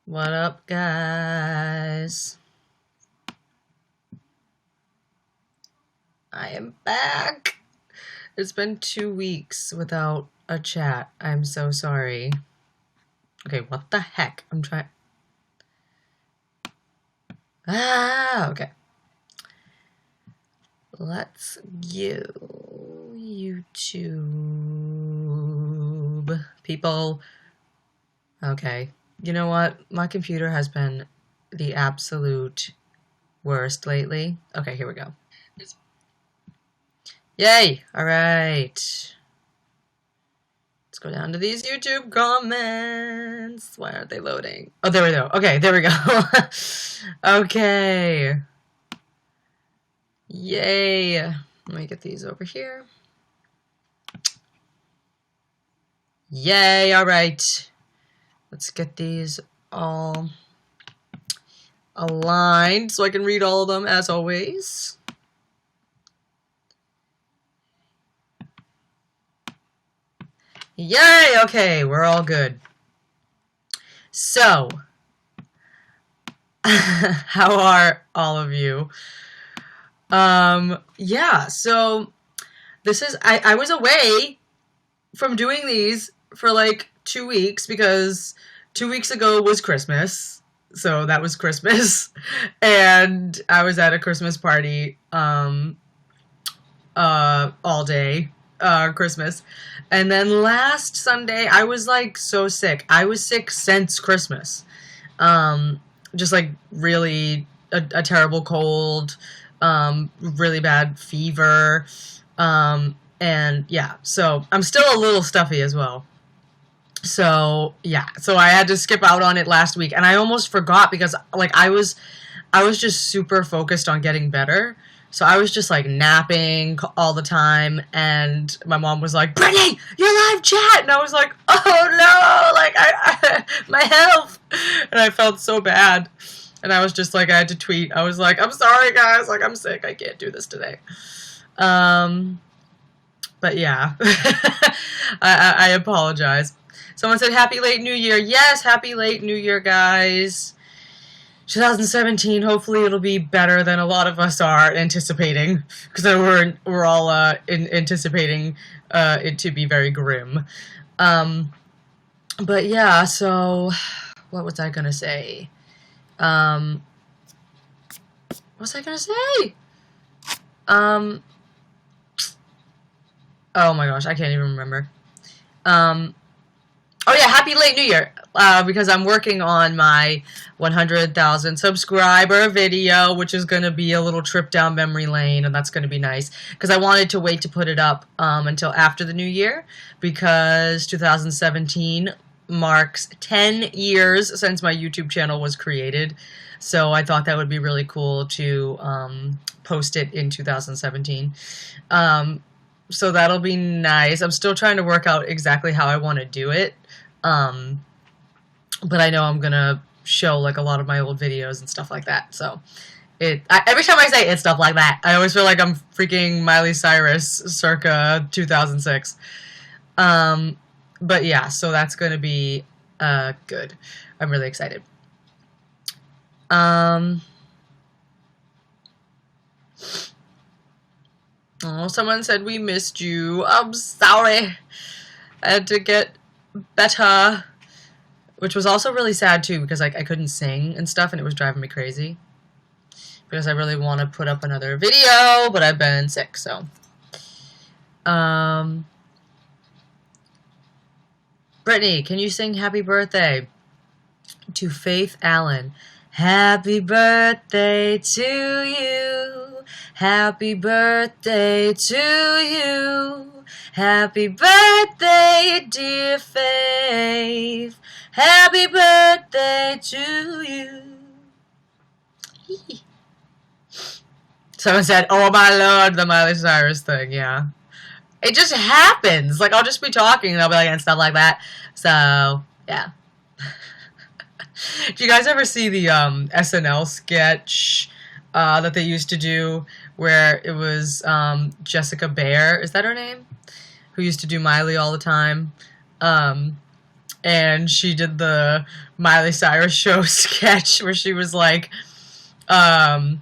What up, guys? I am back. It's been 2 weeks without a chat. I'm so sorry. Okay, what the heck? I'm trying. Okay. Let's go. YouTube. People. Okay. You know what? My computer has been the absolute worst lately. Okay, here we go. Yay! Alright. Let's go down to these YouTube comments. Why aren't they loading? Oh, there we go. Okay, there we go. Okay. Yay. Let me get these over here. Yay, alright. Let's get these all aligned so I can read all of them as always. Yay! Okay, we're all good. So, how are all of you? Yeah, so this is, I was away from doing these for like 2 weeks because 2 weeks ago was Christmas. So that was Christmas. And I was at a Christmas party, all day. Christmas. And then last Sunday, I was like so sick. I was sick since Christmas. Just like really a terrible cold, really bad fever. And yeah, so I'm still a little stuffy as well. So yeah, so I had to skip out on it last week, and I almost forgot because like I was just super focused on getting better. So I was just like napping all the time, and my mom was like, "Brittany, you're live chat," and I was like, "Oh no, like my health," and I felt so bad, and I was just like, I had to tweet. I was like, "I'm sorry, guys, like I'm sick. I can't do this today." But yeah, I apologize. Someone said, "Happy late New Year." Yes, happy late New Year, guys. 2017, hopefully it'll be better than a lot of us are anticipating, because we're all anticipating it to be very grim. But yeah, so what was I gonna say? What was I gonna say? Oh my gosh, I can't even remember. Oh yeah, happy late New Year! Because I'm working on my 100,000 subscriber video, which is going to be a little trip down memory lane, and that's going to be nice. Because I wanted to wait to put it up until after the new year, because 2017 marks 10 years since my YouTube channel was created. So I thought that would be really cool to post it in 2017. So that'll be nice. I'm still trying to work out exactly how I want to do it. But I know I'm gonna show like a lot of my old videos and stuff like that. So every time I say it, stuff like that, I always feel like I'm freaking Miley Cyrus circa 2006. But yeah, so that's gonna be good. I'm really excited. Oh, someone said we missed you. I'm sorry. I had to get better. Which was also really sad too, because like I couldn't sing and stuff, and it was driving me crazy. Because I really want to put up another video, but I've been sick, so. Brittany, can you sing Happy Birthday to Faith Allen? Happy birthday to you. Happy birthday to you. Happy birthday, dear Faith. Happy birthday to you. Someone said, "Oh my lord," the Miley Cyrus thing, yeah. It just happens. Like, I'll just be talking and I'll be like, and stuff like that. So, yeah. Do you guys ever see the SNL sketch that they used to do where it was Jessica Biel, is that her name? Who used to do Miley all the time. and she did the Miley Cyrus show sketch where she was like, um,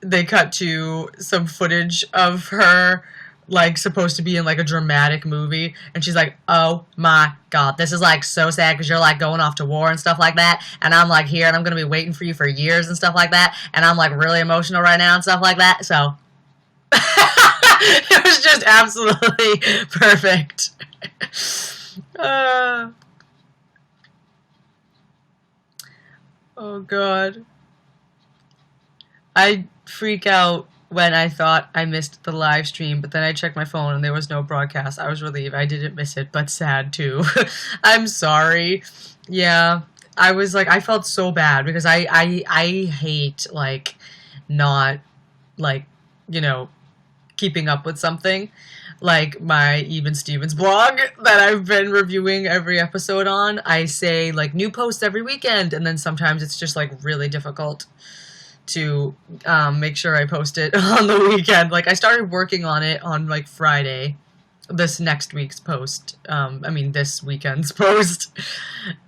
they cut to some footage of her like supposed to be in like a dramatic movie, and she's like, oh my god, this is like so sad because you're like going off to war and stuff like that, and I'm like here and I'm gonna be waiting for you for years and stuff like that, and I'm like really emotional right now and stuff like that. So it was just absolutely perfect. uh, oh god, I freak out when I thought I missed the live stream, but then I checked my phone and there was no broadcast. I was relieved I didn't miss it, but sad too. I'm sorry. Yeah, I was like, I felt so bad because I hate like not like, you know, keeping up with something. Like my Even Stevens blog that I've been reviewing every episode on, I say like new posts every weekend, and then sometimes it's just like really difficult to make sure I post it on the weekend. Like I started working on it on like Friday, this next week's post. This weekend's post.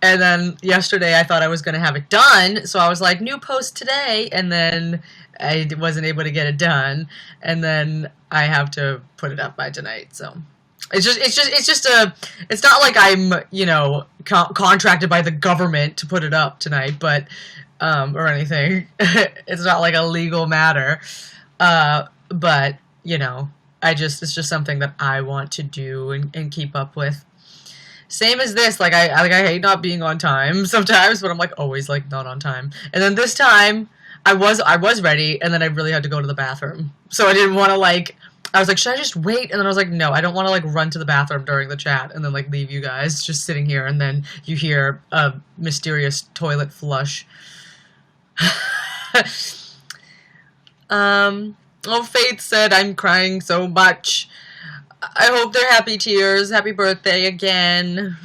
And then yesterday I thought I was going to have it done, so I was like, new post today, and then I wasn't able to get it done, and then I have to put it up by tonight. So it's not like I'm, you know, contracted by the government to put it up tonight, but or anything. It's not like a legal matter. But, you know, it's just something that I want to do and keep up with. Same as this, like I hate not being on time sometimes, but I'm like always like not on time. And then this time I was ready, and then I really had to go to the bathroom. So I didn't want to like, I was like, should I just wait? And then I was like, no, I don't want to like run to the bathroom during the chat and then like leave you guys just sitting here, and then you hear a mysterious toilet flush. Faith said, I'm crying so much. I hope they're happy tears. Happy birthday again.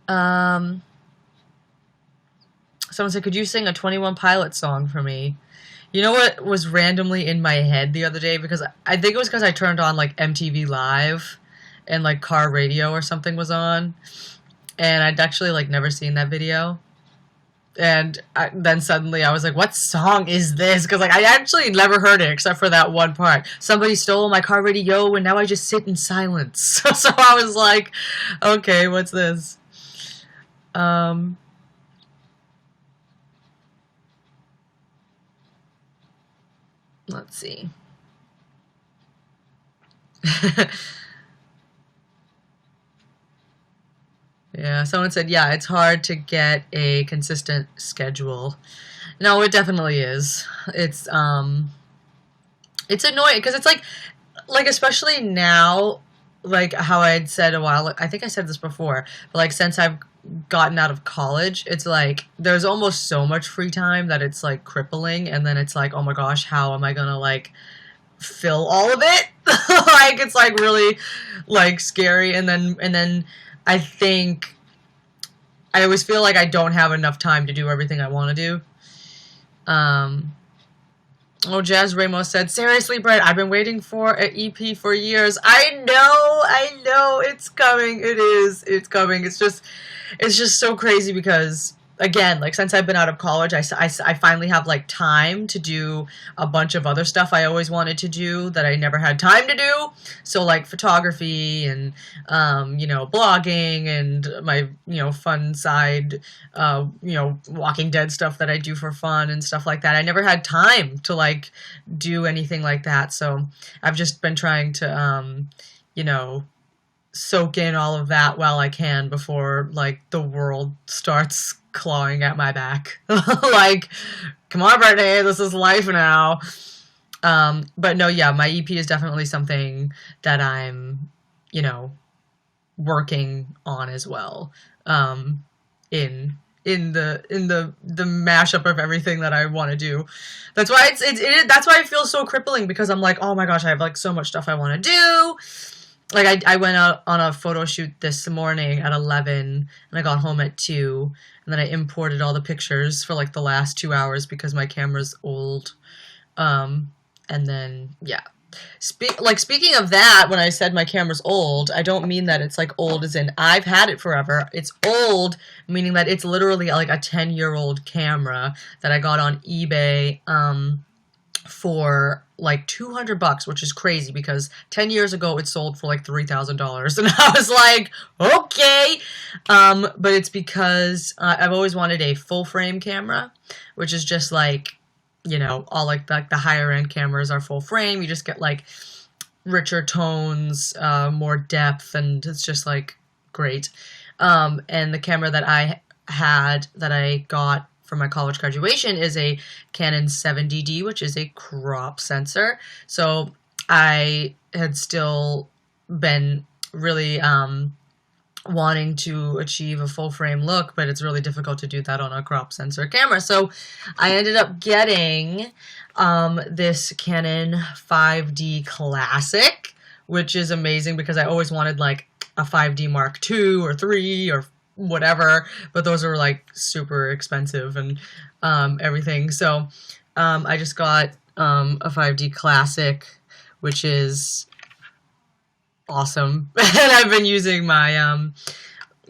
Someone said, could you sing a 21 Pilots song for me? You know what was randomly in my head the other day? Because I think it was because I turned on like MTV Live and like car radio or something was on. And I'd actually like never seen that video. And then suddenly I was like, what song is this? Because like I actually never heard it except for that one part. Somebody stole my car radio and now I just sit in silence. So I was like, okay, what's this? Let's see. Yeah, someone said, yeah, it's hard to get a consistent schedule. No, it definitely is. It's annoying because it's like especially now, like how I'd said a while, I think I said this before, but like since I've gotten out of college, it's like there's almost so much free time that it's like crippling, and then it's like, oh my gosh, how am I gonna like fill all of it? Like it's like really like scary, and then I think I always feel like I don't have enough time to do everything I want to do. Jazz Ramos said, seriously, Brett, I've been waiting for an EP for years. I know, it's coming. It's coming. It's just so crazy because, again, like since I've been out of college, I finally have like time to do a bunch of other stuff I always wanted to do that I never had time to do. So like photography and, blogging and my, fun side, Walking Dead stuff that I do for fun and stuff like that. I never had time to like do anything like that. So I've just been trying to, soak in all of that while I can before like the world starts clawing at my back. Like, come on, Brittany, this is life now. But no, yeah, my EP is definitely something that I'm, working on as well. In the mashup of everything that I want to do. That's why that's why it feels so crippling, because I'm like, oh my gosh, I have like so much stuff I want to do. Like I went out on a photo shoot this morning at 11 and I got home at 2, and then I imported all the pictures for like the last 2 hours because my camera's old. And then, yeah, Speaking of that, when I said my camera's old, I don't mean that it's like old as in I've had it forever. It's old, meaning that it's literally like a 10-year-old camera that I got on eBay for like $200, which is crazy because 10 years ago it sold for like $3,000, and I was like, okay. But it's because I've always wanted a full frame camera, which is just like, you know, all like the higher end cameras are full frame. You just get like richer tones, more depth, and it's just like great. And the camera that I got for my college graduation is a Canon 70D, which is a crop sensor. So I had still been really wanting to achieve a full frame look, but it's really difficult to do that on a crop sensor camera. So I ended up getting this Canon 5D Classic, which is amazing because I always wanted like a 5D Mark II or 3 or whatever, but those are like super expensive and everything. So I just got a 5D Classic, which is awesome. And I've been using my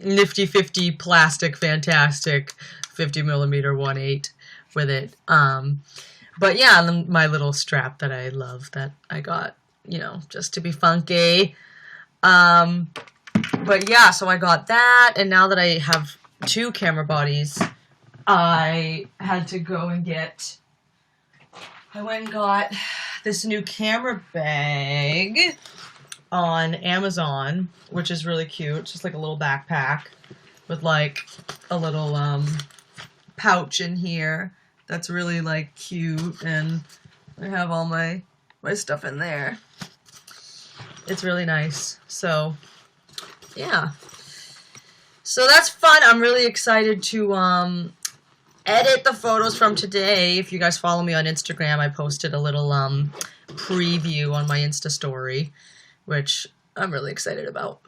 nifty 50 plastic fantastic 50mm 1.8 with it. But yeah, my little strap that I love that I got, you know, just to be funky. But yeah, so I got that, and now that I have 2 camera bodies, I had to go and I went and got this new camera bag on Amazon, which is really cute. It's just like a little backpack with like a little pouch in here that's really like cute, and I have all my stuff in there. It's really nice. So yeah, so that's fun. I'm really excited to edit the photos from today. If you guys follow me on Instagram, I posted a little preview on my Insta story, which I'm really excited about.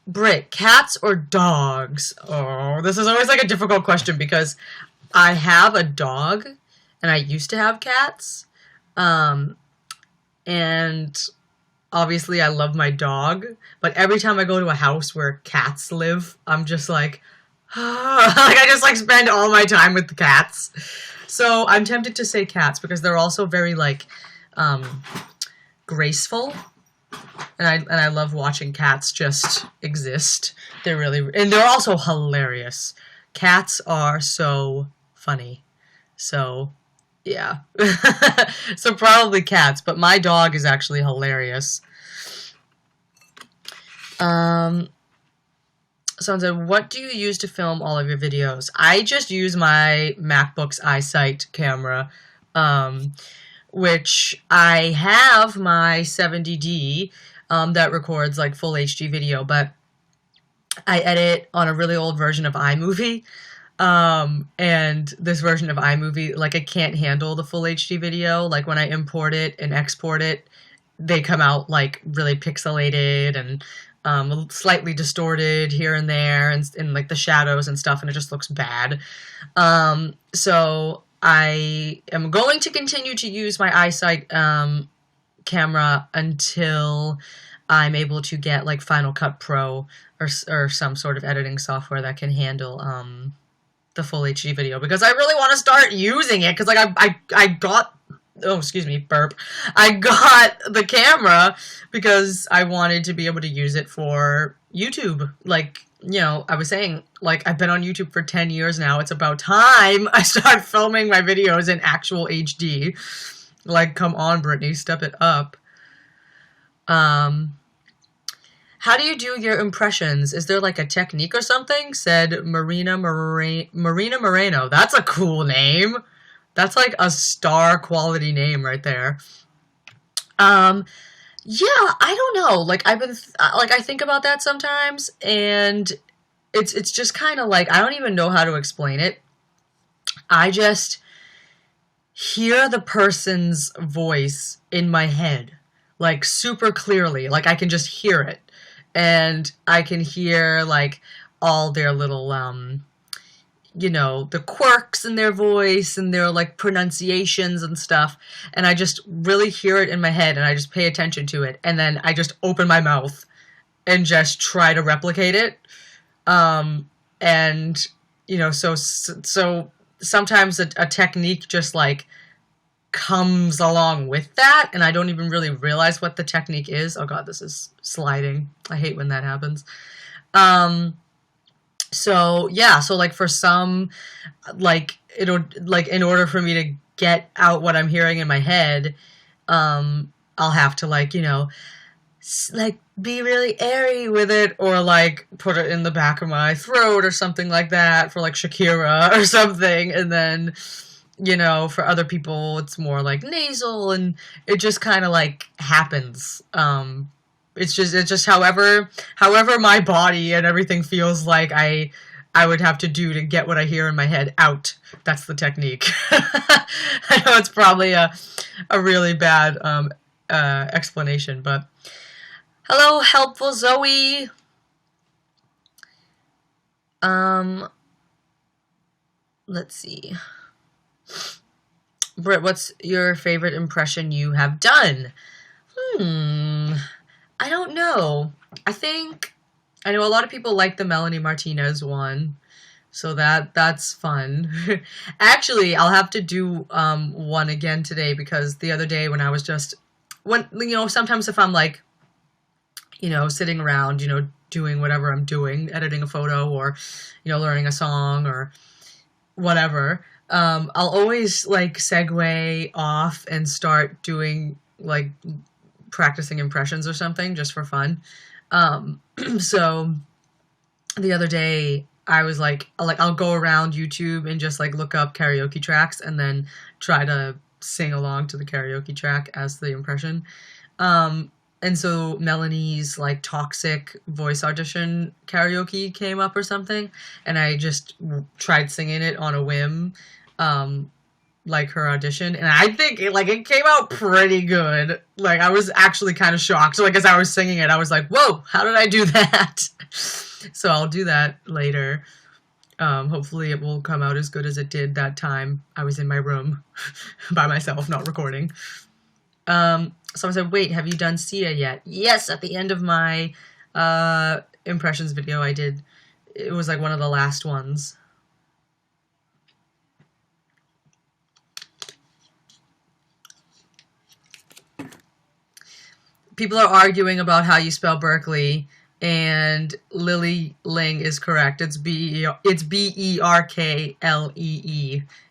Britt, cats or dogs? Oh, this is always like a difficult question because I have a dog and I used to have cats. And obviously I love my dog, but every time I go to a house where cats live, I'm just like, like I just like spend all my time with the cats. So I'm tempted to say cats because they're also very like graceful, and I love watching cats just exist. And they're also hilarious. Cats are so funny. So yeah. So probably cats, but my dog is actually hilarious. Someone said, what do you use to film all of your videos? I just use my MacBook's iSight camera, which I have my 70D that records like full HD video, but I edit on a really old version of iMovie. And this version of iMovie, like, it can't handle the full HD video. Like, when I import it and export it, they come out, like, really pixelated and slightly distorted here and there, and like, the shadows and stuff, and it just looks bad. So I am going to continue to use my iSight camera until I'm able to get, like, Final Cut Pro or some sort of editing software that can handle the full HD video, because I really want to start using it, because like I got, oh excuse me, burp, I got the camera because I wanted to be able to use it for YouTube. Like, you know, I was saying, like, I've been on YouTube for 10 years now. It's about time I start filming my videos in actual HD. Like, come on, Brittany, step it up. How do you do your impressions? Is there like a technique or something? Said Marina Moreno. That's a cool name. That's like a star quality name right there. Yeah, I don't know. Like, I've been like, I think about that sometimes, and it's just kind of like, I don't even know how to explain it. I just hear the person's voice in my head, like, super clearly. Like, I can just hear it. And I can hear, like, all their little, you know, the quirks in their voice and their like pronunciations and stuff. And I just really hear it in my head and I just pay attention to it. And then I just open my mouth and just try to replicate it. And, you know, so sometimes a technique just like comes along with that. And I don't even really realize what the technique is. Oh God, this is sliding. I hate when that happens. So yeah, so like for some, like it'll like in order for me to get out what I'm hearing in my head, I'll have to like, you know, like be really airy with it or like put it in the back of my throat or something like that for like Shakira or something. And then, you know, for other people it's more like nasal and it just kind of like happens. It's just however my body and everything feels like I would have to do to get what I hear in my head out. That's the technique. I know it's probably a really bad explanation, but hello, helpful Zoe. Let's see. Britt, what's your favorite impression you have done? I don't know. I know a lot of people like the Melanie Martinez one, so that's fun. Actually, I'll have to do one again today because the other day when I was you know, sometimes if I'm like, you know, sitting around, you know, doing whatever I'm doing, editing a photo or, you know, learning a song or whatever, I'll always like segue off and start doing like practicing impressions or something just for fun. So the other day I was like I'll go around YouTube and just like look up karaoke tracks and then try to sing along to the karaoke track as the impression. And so Melanie's like toxic voice audition karaoke came up or something and I just tried singing it on a whim. Like her audition, and I think it came out pretty good. Like I was actually kind of shocked. So like as I was singing it, I was like, "Whoa, how did I do that?" So I'll do that later. Hopefully it will come out as good as it did that time I was in my room by myself, not recording. Someone said, "Wait, have you done Sia yet?" Yes, at the end of my impressions video, I did. It was like one of the last ones. People are arguing about how you spell Berkeley, and Lily Ling is correct. It's Berklee,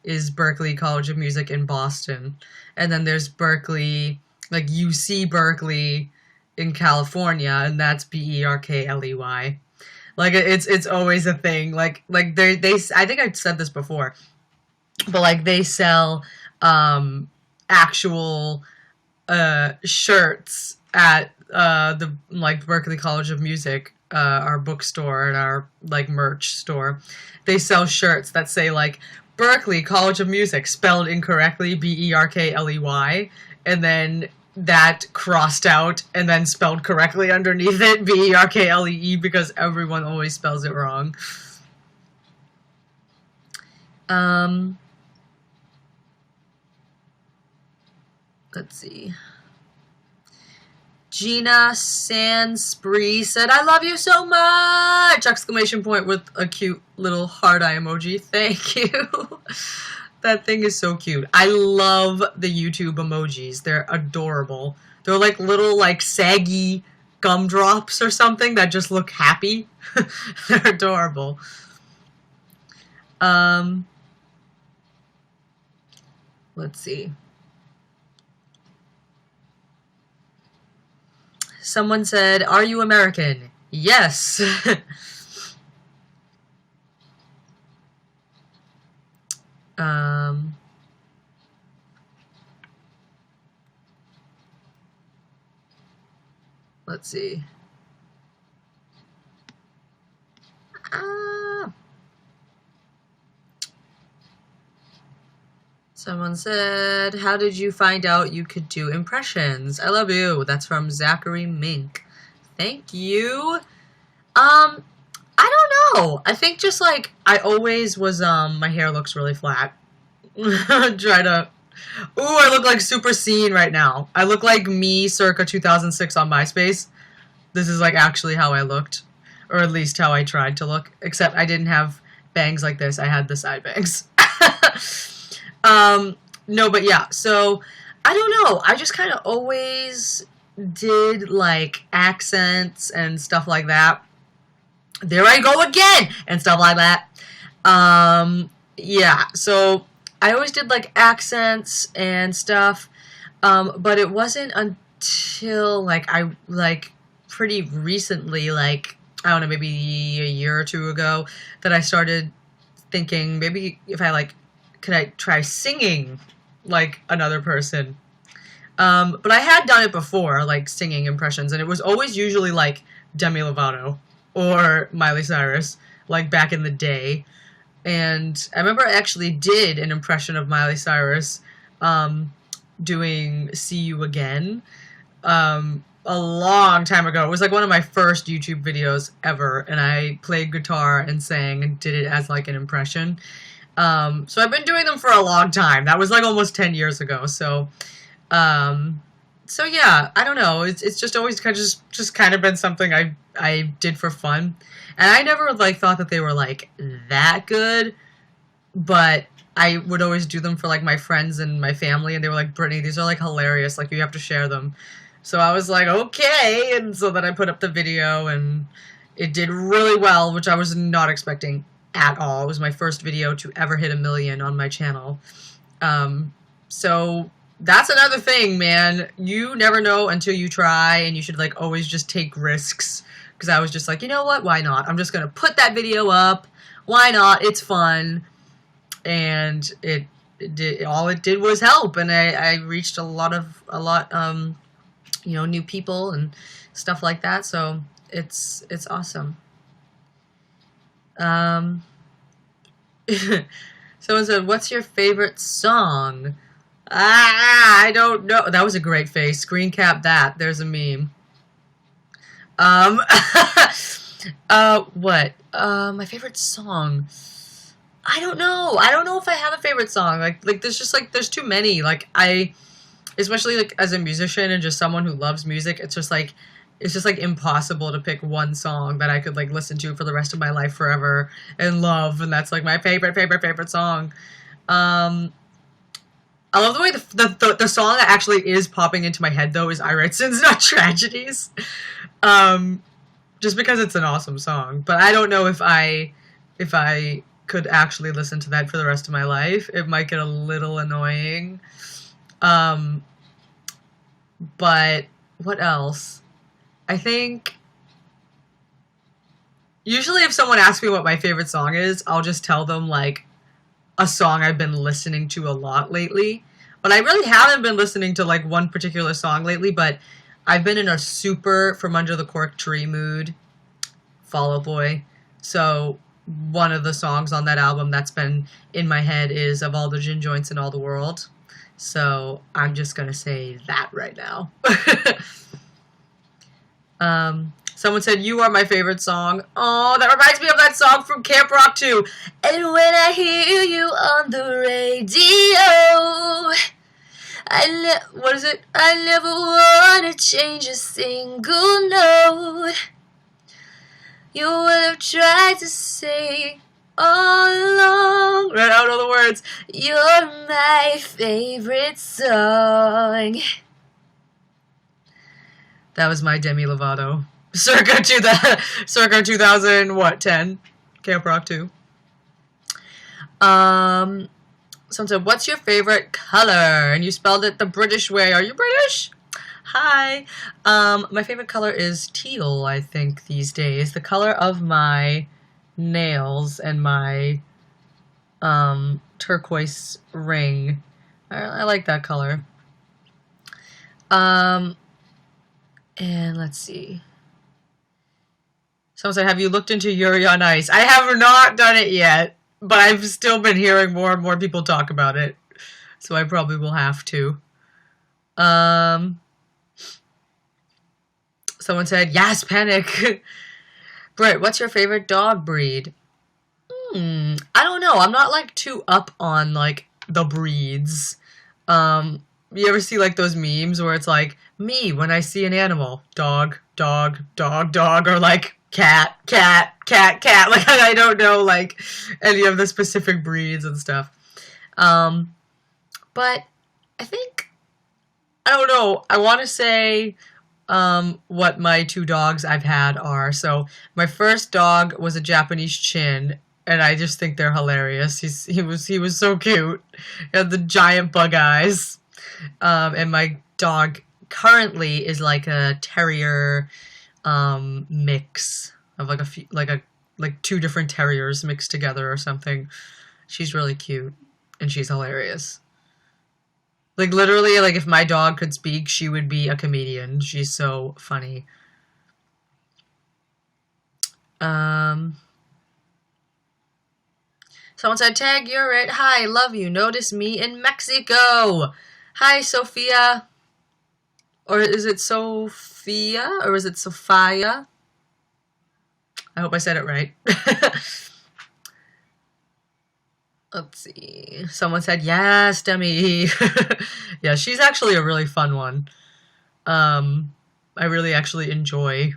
is Berklee College of Music in Boston. And then there's Berkeley, like UC Berkeley in California, and that's Berkley. Like it's always a thing. Like they I think I said this before, but like they sell actual shirts at the like Berklee College of Music, our bookstore and our like merch store. They sell shirts that say like Berklee College of Music spelled incorrectly, Berkley, and then that crossed out and then spelled correctly underneath it, Berklee, because everyone always spells it wrong. Let's see. Gina Sanspree said, "I love you so much!" Exclamation point with a cute little heart eye emoji. Thank you. That thing is so cute. I love the YouTube emojis. They're adorable. They're like little like saggy gumdrops or something that just look happy. They're adorable. Let's see. Someone said, "Are you American?" Yes. Let's see. Someone said, "How did you find out you could do impressions? I love you." That's from Zachary Mink. Thank you. I don't know. I think just like I always was my hair looks really flat. Try to Ooh, I look like super seen right now. I look like me circa 2006 on MySpace. This is like actually how I looked, or at least how I tried to look, except I didn't have bangs like this. I had the side bangs. No, but yeah, so I don't know. I just kind of always did like accents and stuff like that. There I go again! And stuff like that. Yeah, so I always did like accents and stuff, but it wasn't until like I like pretty recently, like I don't know, maybe a year or two ago, that I started thinking maybe if I like, could I try singing like another person? But I had done it before, like singing impressions, and it was always usually like Demi Lovato or Miley Cyrus, like back in the day. And I remember I actually did an impression of Miley Cyrus doing See You Again a long time ago. It was like one of my first YouTube videos ever, and I played guitar and sang and did it as like an impression. So I've been doing them for a long time. That was like almost 10 years ago. So yeah, I don't know. It's just always just kind of been something I did for fun. And I never like thought that they were like that good, but I would always do them for like my friends and my family, and they were like, "Brittany, these are like hilarious. Like you have to share them." So I was like, "Okay," and so then I put up the video, and it did really well, which I was not expecting at all. It was my first video to ever hit 1 million on my channel. So that's another thing, man. You never know until you try, and you should like always just take risks. Because I was just like, you know what? Why not? I'm just gonna put that video up. Why not? It's fun, and it did. All it did was help, and I reached a lot, you know, new people and stuff like that. So it's awesome. Someone said, "What's your favorite song?" I don't know. That was a great face. Screen cap that. There's a meme. What? My favorite song. I don't know. I don't know if I have a favorite song. Like there's just like, there's too many. Like especially like as a musician and just someone who loves music, it's just like impossible to pick one song that I could like listen to for the rest of my life forever and love. And that's like my favorite song. I love the way the song that actually is popping into my head though is I Write Sins Not Tragedies. Just because it's an awesome song, but I don't know if I could actually listen to that for the rest of my life. It might get a little annoying. But what else? I think usually if someone asks me what my favorite song is, I'll just tell them like a song I've been listening to a lot lately. But I really haven't been listening to like one particular song lately, but I've been in a super From Under the Cork Tree mood, Fall Out Boy. So one of the songs on that album that's been in my head is Of All the Gin Joints in All the World. So I'm just going to say that right now. Someone said, "You Are My Favorite Song." Oh, that reminds me of that song from Camp Rock 2. And when I hear you on the radio, what is it? I never want to change a single note. You would have tried to say all along. Right, I don't know the words. You're my favorite song. That was my Demi Lovato. Circa 2000, what, 10? Camp Rock 2. Someone said, "What's your favorite color?" And you spelled it the British way. Are you British? Hi. My favorite color is teal, I think, these days. The color of my nails and my turquoise ring. I like that color. And let's see. Someone said, "Have you looked into Yuri on Ice?" I have not done it yet, but I've still been hearing more and more people talk about it. So I probably will have to. Someone said, "Yes, Panic." Britt, what's your favorite dog breed? I don't know. I'm not like too up on like the breeds. You ever see like those memes where it's like me when I see an animal, dog, dog, dog, dog, or like cat, cat, cat, cat. Like I don't know like any of the specific breeds and stuff. Um, but I think I don't know. I want to say what my two dogs I've had are. So my first dog was a Japanese Chin, and I just think they're hilarious. He was so cute. He had the giant bug eyes. And my dog currently is like a terrier mix of like a few, like two different terriers mixed together or something. She's really cute and she's hilarious. Like literally, like if my dog could speak, she would be a comedian. She's so funny. Um, Someone said, "Tag, you're it. Hi, love you. Notice me in Mexico. Hi, Sophia." Or is it Sophia? Or is it Sophia? I hope I said it right. Let's see. Someone said, yes, Demi. Yeah, she's actually a really fun one. I really actually enjoy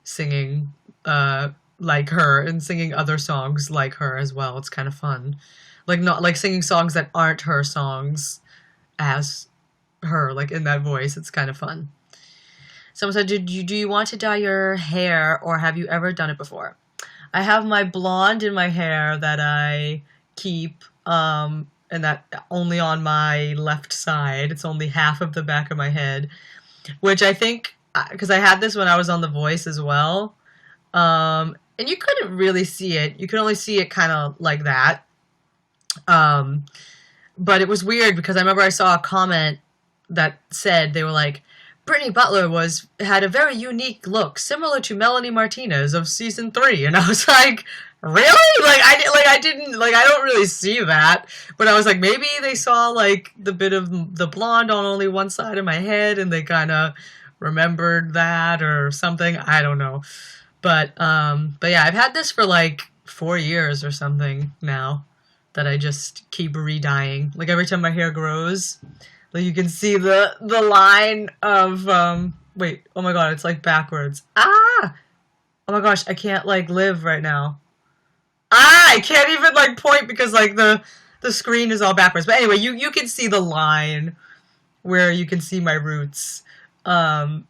singing like her and singing other songs like her as well. It's kind of fun. Like not like singing songs that aren't her songs as her, like in that voice. It's kind of fun. Someone said, do you want to dye your hair or have you ever done it before? I have my blonde in my hair that I keep, and that only on my left side. It's only half of the back of my head, which I think, because I had this when I was on The Voice as well, and you couldn't really see it. You could only see it kind of like that. But it was weird because I remember I saw a comment that said, they were like, Brittany Butler had a very unique look, similar to Melanie Martinez of season 3, and I was like, really? I don't really see that, but I was like, maybe they saw like the bit of the blonde on only one side of my head, and they kind of remembered that or something. I don't know, but yeah, I've had this for like 4 years or something now that I just keep re-dyeing. Like every time my hair grows. Like you can see the line of wait, oh my god, it's like backwards. Ah! Oh my gosh, I can't like live right now. Ah, I can't even like point because like the screen is all backwards. But anyway, you can see the line where you can see my roots. So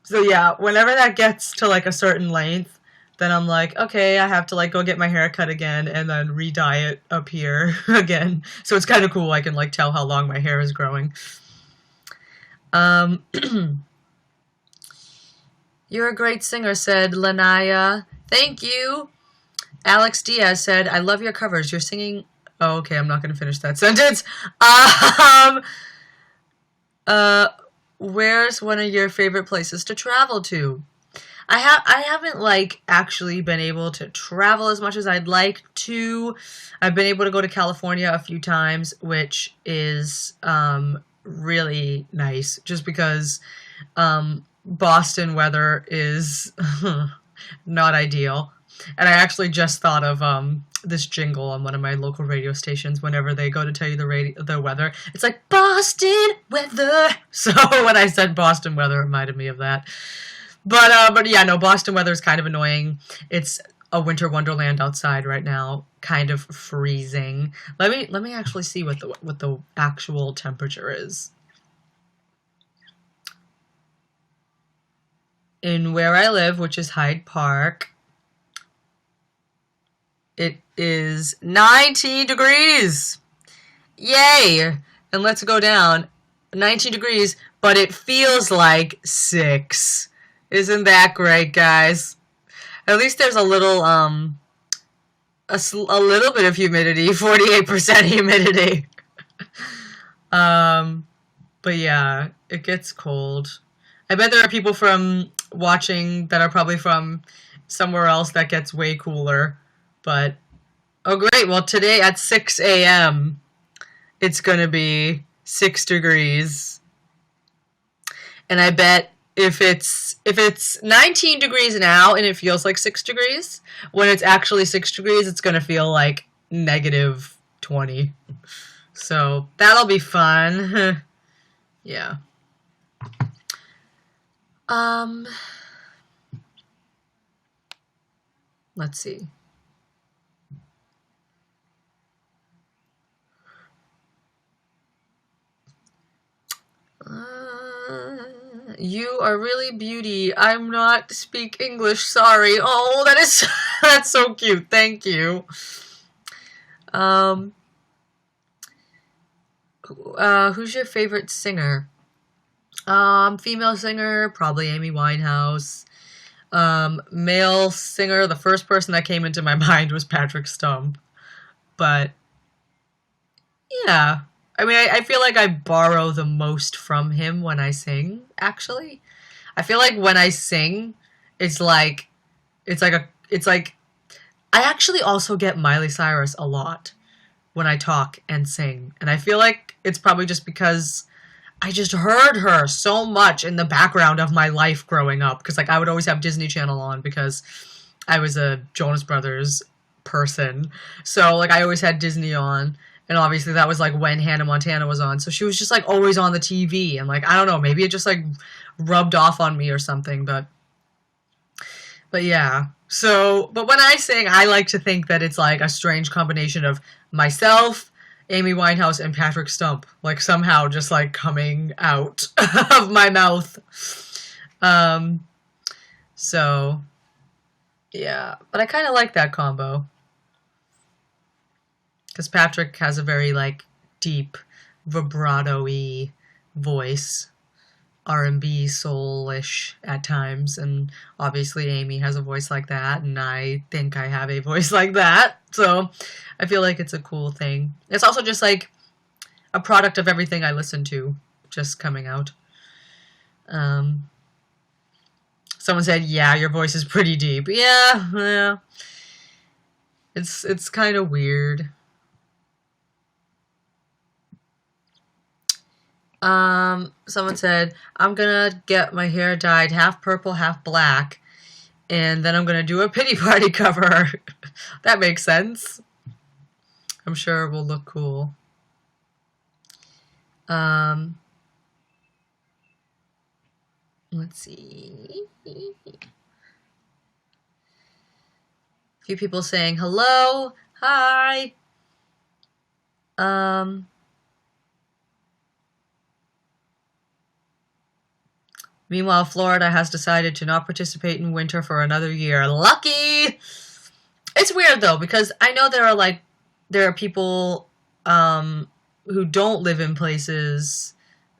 yeah, whenever that gets to like a certain length, then I'm like, okay, I have to like go get my hair cut again and then re-dye it up here again. So it's kind of cool. I can like tell how long my hair is growing. You're a great singer, said Lanaya. Thank you. Alex Diaz said, I love your covers. You're singing. Oh, okay, I'm not going to finish that sentence. Where's one of your favorite places to travel to? I haven't like actually been able to travel as much as I'd like to. I've been able to go to California a few times, which is really nice just because Boston weather is not ideal. And I actually just thought of this jingle on one of my local radio stations whenever they go to tell you the weather. It's like, Boston weather. So when I said Boston weather, it reminded me of that. But yeah, no, Boston weather is kind of annoying. It's a winter wonderland outside right now, kind of freezing. Let me actually see what the actual temperature is. In where I live, which is Hyde Park, it is 19 degrees. Yay! And let's go down. 19 degrees, but it feels like 6. Isn't that great, guys? At least there's a little little bit of humidity, 48% humidity. But yeah, it gets cold. I bet there are people from watching that are probably from somewhere else that gets way cooler. But oh great, well today at 6 a.m. it's gonna be 6 degrees. And I bet if it's 19 degrees now and it feels like 6 degrees, when it's actually 6 degrees, it's going to feel like negative 20. So that'll be fun. Yeah. Um, let's see. You are really beauty. I'm not speak English. Sorry. Oh, that is that's so cute. Thank you. Um, who's your favorite singer? Female singer, probably Amy Winehouse. Male singer, the first person that came into my mind was Patrick Stump. But yeah, I mean, I feel like I borrow the most from him when I sing, actually. I feel like when I sing, it's like, it's like, I actually also get Miley Cyrus a lot when I talk and sing. And I feel like it's probably just because I just heard her so much in the background of my life growing up. Because, like, I would always have Disney Channel on because I was a Jonas Brothers person. So, like, I always had Disney on. And obviously that was, like, when Hannah Montana was on. So she was just, like, always on the TV. And, like, I don't know, maybe it just, like, rubbed off on me or something. But yeah. So, but when I sing, I like to think that it's, like, a strange combination of myself, Amy Winehouse, and Patrick Stump, like, somehow just, like, coming out of my mouth. Um, so, yeah. But I kind of like that combo. Because Patrick has a very, like, deep, vibrato-y voice. R&B, soul-ish at times. And obviously Amy has a voice like that, and I think I have a voice like that. So I feel like it's a cool thing. It's also just, like, a product of everything I listen to just coming out. Someone said, yeah, your voice is pretty deep. Yeah. It's kind of weird. Someone said, I'm gonna get my hair dyed half purple, half black, and then I'm gonna do a pity party cover. That makes sense. I'm sure it will look cool. Let's see. A few people saying hello, hi. Meanwhile, Florida has decided to not participate in winter for another year. Lucky! It's weird, though, because I know there are people who don't live in places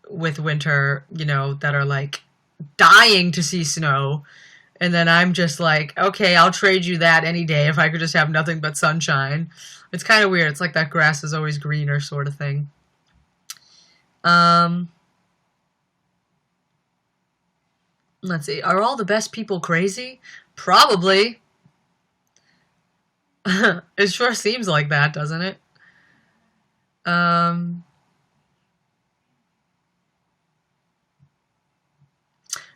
with winter, that are, like, dying to see snow. And then I'm just like, okay, I'll trade you that any day if I could just have nothing but sunshine. It's kind of weird. It's like that grass is always greener sort of thing. Let's see. Are all the best people crazy? Probably. It sure seems like that, doesn't it?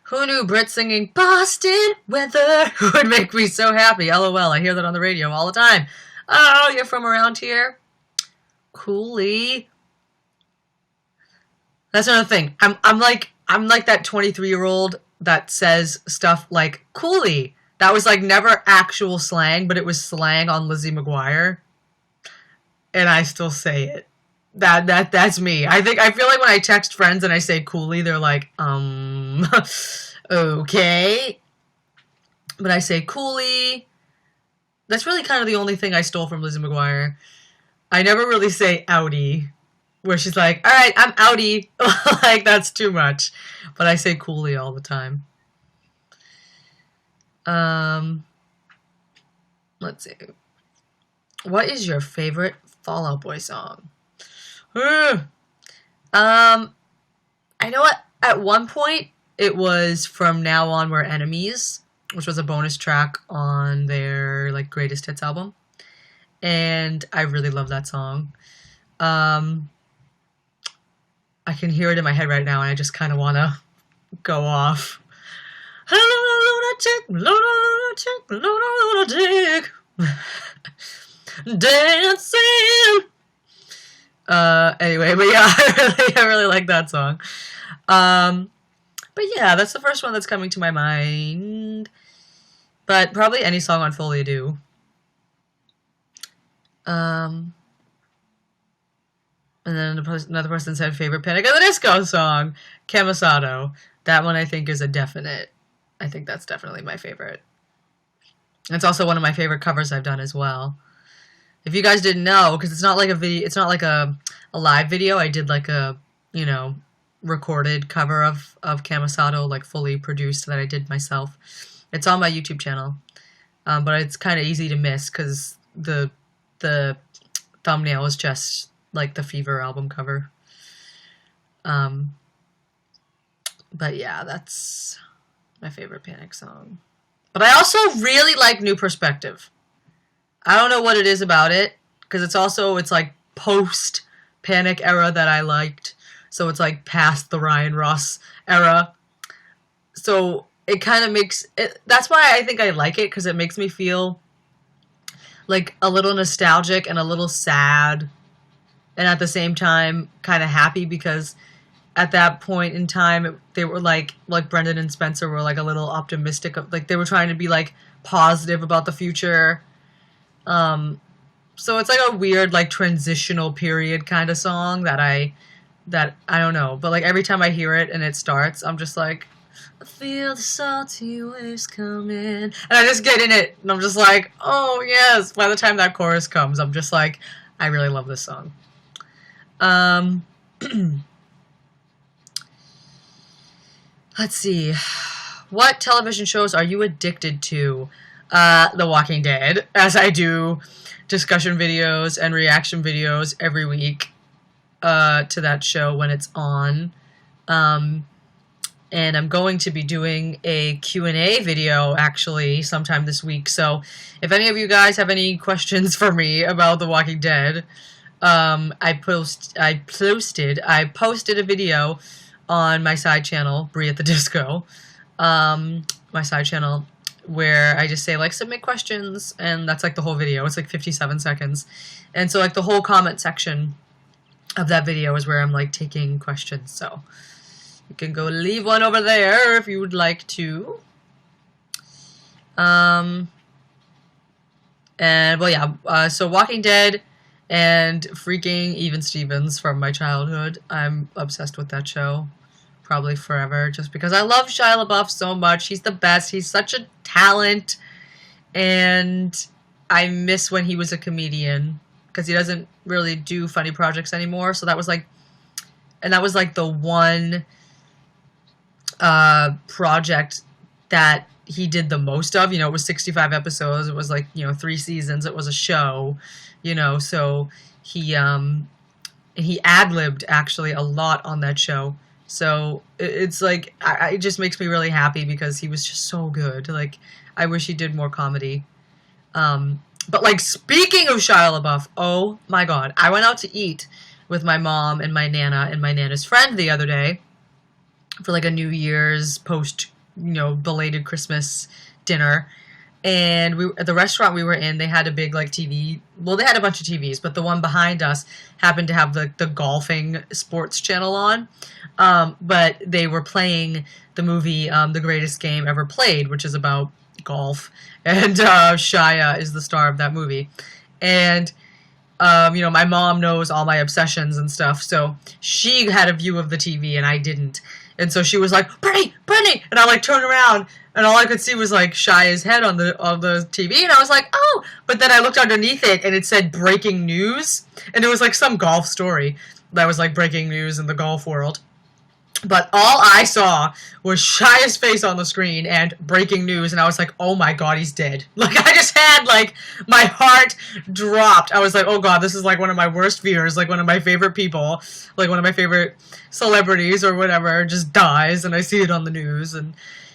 Who knew Brit singing Boston weather would make me so happy? LOL, I hear that on the radio all the time. Oh, you're from around here? Coolly. That's another thing. I'm like that 23-year-old that says stuff like "coolie." That was like never actual slang, but it was slang on Lizzie McGuire, and I still say it. That's me. I feel like when I text friends and I say "coolie," they're like, okay, but I say "coolie." That's really kind of the only thing I stole from Lizzie McGuire. I never really say "outie," where she's like, all right, I'm outie. Like, that's too much. But I say "coolie" all the time. Let's see. What is your favorite Fall Out Boy song? I know at one point it was From Now On We're Enemies, which was a bonus track on their, like, greatest hits album. And I really love that song. I can hear it in my head right now, and I just kind of want to go off. Lunatic, lunatic, dancing. Anyway, but yeah, I really like that song. But yeah, that's the first one that's coming to my mind. But probably any song on Folie Do. And then another person said favorite Panic at the Disco song, Camisado. That one I think is a definite. I think that's definitely my favorite. It's also one of my favorite covers I've done as well. If you guys didn't know, because it's not like a video, it's not like a live video. I did like a, recorded cover of Camisado, like fully produced, that I did myself. It's on my YouTube channel, but it's kind of easy to miss because the thumbnail is just like the Fever album cover. But yeah, that's my favorite Panic song. But I also really like New Perspective. I don't know what it is about it, because it's like post Panic era that I liked. So it's like past the Ryan Ross era. So it kind of makes it, that's why I think I like it, because it makes me feel like a little nostalgic and a little sad, and at the same time kind of happy, because at that point in time they were like Brendan and Spencer were like a little optimistic, like they were trying to be like positive about the future. So it's like a weird like transitional period kind of song that I don't know, but like every time I hear it and it starts, I'm just like, I feel the salty waves coming, and I just get in it, and I'm just like, oh yes. By the time that chorus comes, I'm just like, I really love this song. Let's see, what television shows are you addicted to? The Walking Dead, as I do discussion videos and reaction videos every week to that show when it's on. And I'm going to be doing a Q&A video actually sometime this week. So if any of you guys have any questions for me about The Walking Dead, I posted a video on my side channel, Brie at the Disco, my side channel, where I just say like submit questions, and that's like the whole video. It's like 57 seconds. And so like the whole comment section of that video is where I'm like taking questions. So you can go leave one over there if you would like to. And well, yeah, so Walking Dead and freaking Even Stevens from my childhood. I'm obsessed with that show. Probably forever, just because I love Shia LaBeouf so much. He's the best. He's such a talent, and I miss when he was a comedian, because he doesn't really do funny projects anymore. So that was like the one project that he did the most of. It was 65 episodes. It was like 3 seasons. It was a show, So he ad-libbed actually a lot on that show. So it's like, it just makes me really happy, because he was just so good. Like, I wish he did more comedy. But like, speaking of Shia LaBeouf, oh my god, I went out to eat with my mom and my Nana and my Nana's friend the other day for like a New Year's post, belated Christmas dinner. And at the restaurant we were in, they had a big like TV. Well, they had a bunch of TVs, but the one behind us happened to have the golfing sports channel on. But they were playing the movie The Greatest Game Ever Played, which is about golf. And Shia is the star of that movie. And my mom knows all my obsessions and stuff, so she had a view of the TV and I didn't. And so she was like, Brittany! And I like turned around, and all I could see was like Shia's head on the TV, and I was like, oh! But then I looked underneath it, and it said breaking news, and it was like some golf story that was like breaking news in the golf world. But all I saw was Shia's face on the screen and breaking news, and I was like, oh my god, he's dead. Like, I just had, like, my heart dropped. I was like, oh god, this is like one of my worst fears, like one of my favorite people, like one of my favorite celebrities or whatever just dies, and I see it on the news. And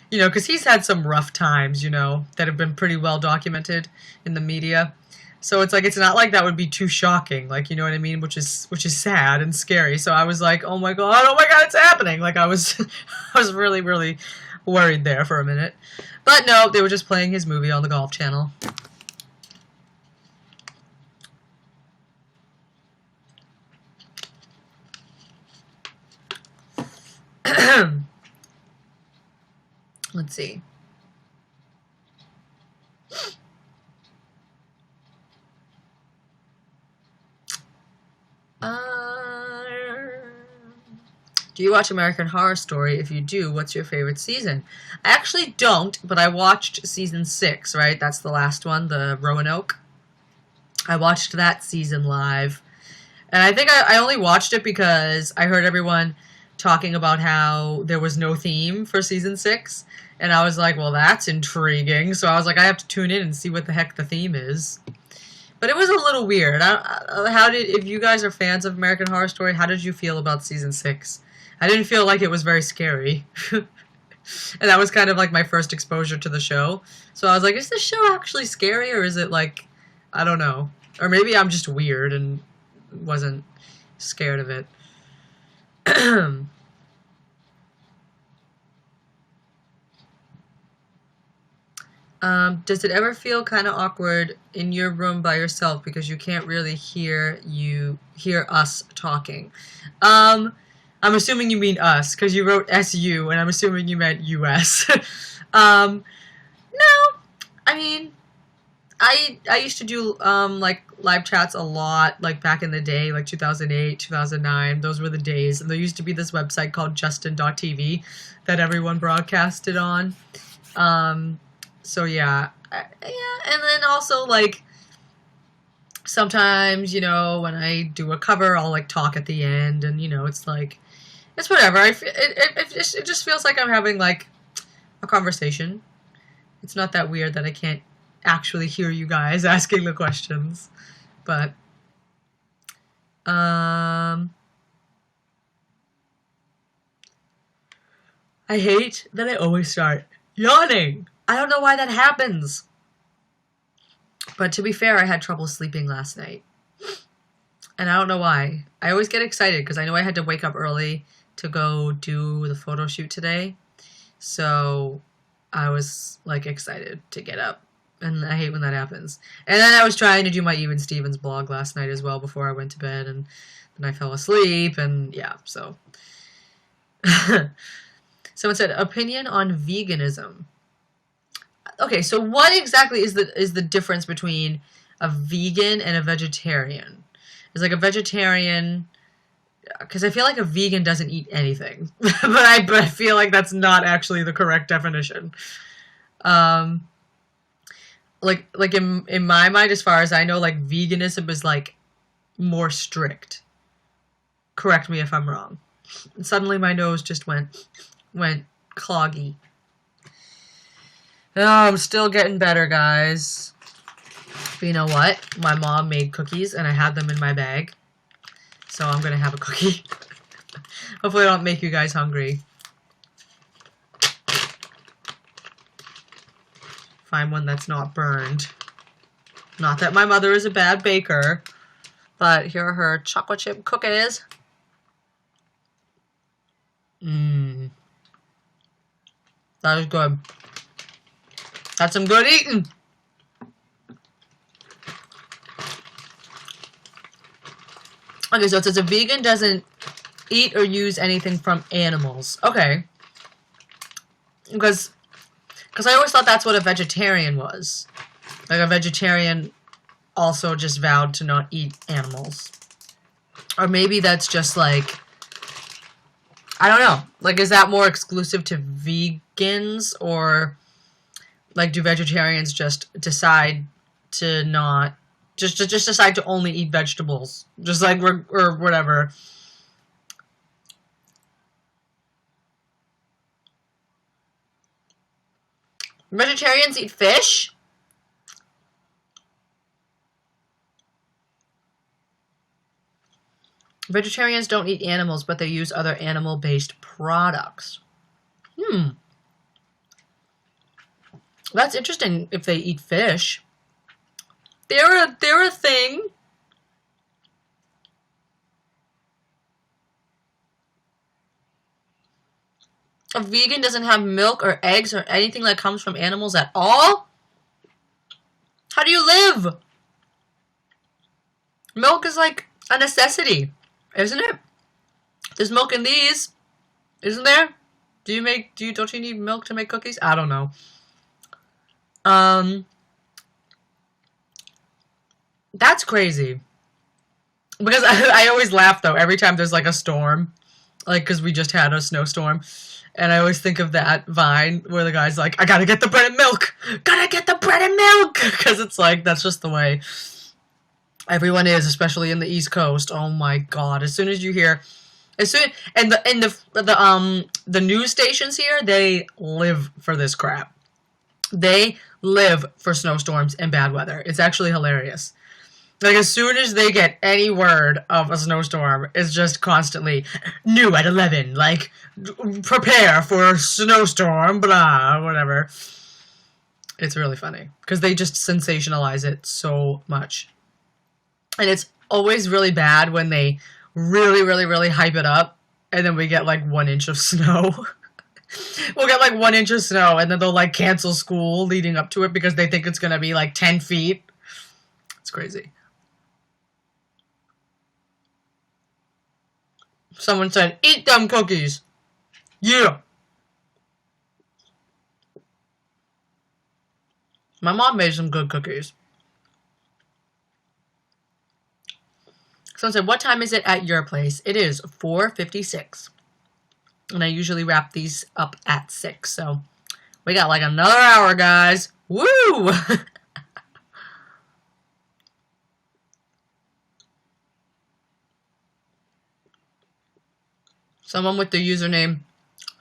because he's had some rough times, that have been pretty well documented in the media. So it's like, it's not like that would be too shocking, like, you know what I mean? Which is sad and scary. So I was like, oh my god, it's happening. Like, I was really, really worried there for a minute. But no, they were just playing his movie on the Golf Channel. Let's see. Do you watch American Horror Story? If you do, what's your favorite season? I actually don't, but I watched season 6, right? That's the last one, the Roanoke. I watched that season live. And I think I only watched it because I heard everyone talking about how there was no theme for season 6. And I was like, well, that's intriguing. So I was like, I have to tune in and see what the heck the theme is. But it was a little weird. If you guys are fans of American Horror Story, how did you feel about season 6? I didn't feel like it was very scary. And that was kind of like my first exposure to the show. So I was like, is this show actually scary, or is it like, I don't know. Or maybe I'm just weird and wasn't scared of it. Does it ever feel kind of awkward in your room by yourself because you can't really hear us talking? I'm assuming you mean us because you wrote SU, and I'm assuming you meant US. No, I mean, I used to do like live chats a lot, like back in the day, like 2008, 2009. Those were the days, and there used to be this website called Justin.tv that everyone broadcasted on. So yeah, and then also like sometimes, when I do a cover, I'll like talk at the end, and it's like it's whatever. It just feels like I'm having like a conversation. It's not that weird that I can't actually hear you guys asking the questions, but I hate that I always start yawning. I don't know why that happens. But to be fair, I had trouble sleeping last night. And I don't know why. I always get excited because I know I had to wake up early to go do the photo shoot today. So I was like excited to get up. And I hate when that happens. And then I was trying to do my Even Stevens blog last night as well before I went to bed. And then I fell asleep. And yeah, so. Someone said, opinion on veganism. Okay, so what exactly is the difference between a vegan and a vegetarian? Is like a vegetarian, because I feel like a vegan doesn't eat anything, but I feel like that's not actually the correct definition. Like in my mind, as far as I know, like veganism is like more strict. Correct me if I'm wrong. And suddenly my nose just went cloggy. Oh, I'm still getting better, guys. But you know what? My mom made cookies, and I had them in my bag. So I'm going to have a cookie. Hopefully I don't make you guys hungry. Find one that's not burned. Not that my mother is a bad baker, but here are her chocolate chip cookies. Mmm. That is good. That's some good eating. Okay, so it says a vegan doesn't eat or use anything from animals. Okay. Because I always thought that's what a vegetarian was. Like a vegetarian also just vowed to not eat animals. Or maybe that's just like, I don't know. Like, is that more exclusive to vegans, or like, do vegetarians just decide to not, just decide to only eat vegetables? Just like, or whatever. Vegetarians eat fish? Vegetarians don't eat animals, but they use other animal-based products. That's interesting if they eat fish. They're a thing. A vegan doesn't have milk or eggs or anything that comes from animals at all? How do you live? Milk is like a necessity, isn't it? There's milk in these, isn't there? Don't you need milk to make cookies? I don't know. That's crazy. Because I always laugh, though, every time there's, like, a storm. Like, because we just had a snowstorm. And I always think of that Vine where the guy's like, I gotta get the bread and milk! Gotta get the bread and milk! Because it's like, that's just the way everyone is, especially in the East Coast. Oh my god. As soon as you hear... And the news stations here, they live for this crap. They live for snowstorms and bad weather. It's actually hilarious. Like, as soon as they get any word of a snowstorm, it's just constantly, new at 11, like, prepare for a snowstorm, blah, whatever. It's really funny, because they just sensationalize it so much. And it's always really bad when they really, really, really hype it up, and then we get, like, 1 inch of snow. We'll get, like, 1 inch of snow, and then they'll, like, cancel school leading up to it because they think it's gonna be, like, 10 feet. It's crazy. Someone said, eat them cookies. Yeah. My mom made some good cookies. Someone said, what time is it at your place? It is 4:56. And I usually wrap these up at 6. So we got like another hour, guys. Woo! Someone with the username,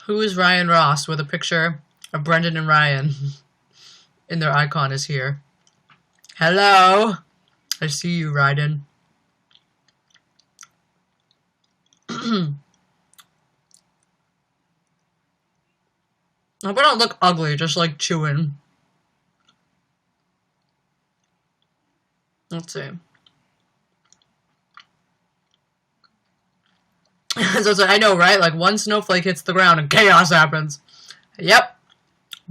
who is Ryan Ross, with a picture of Brendan and Ryan. And their icon is here. Hello! I see you, Ryden. I hope I don't look ugly, just like chewing. Let's see. So I know, right? Like, one snowflake hits the ground and chaos happens. Yep.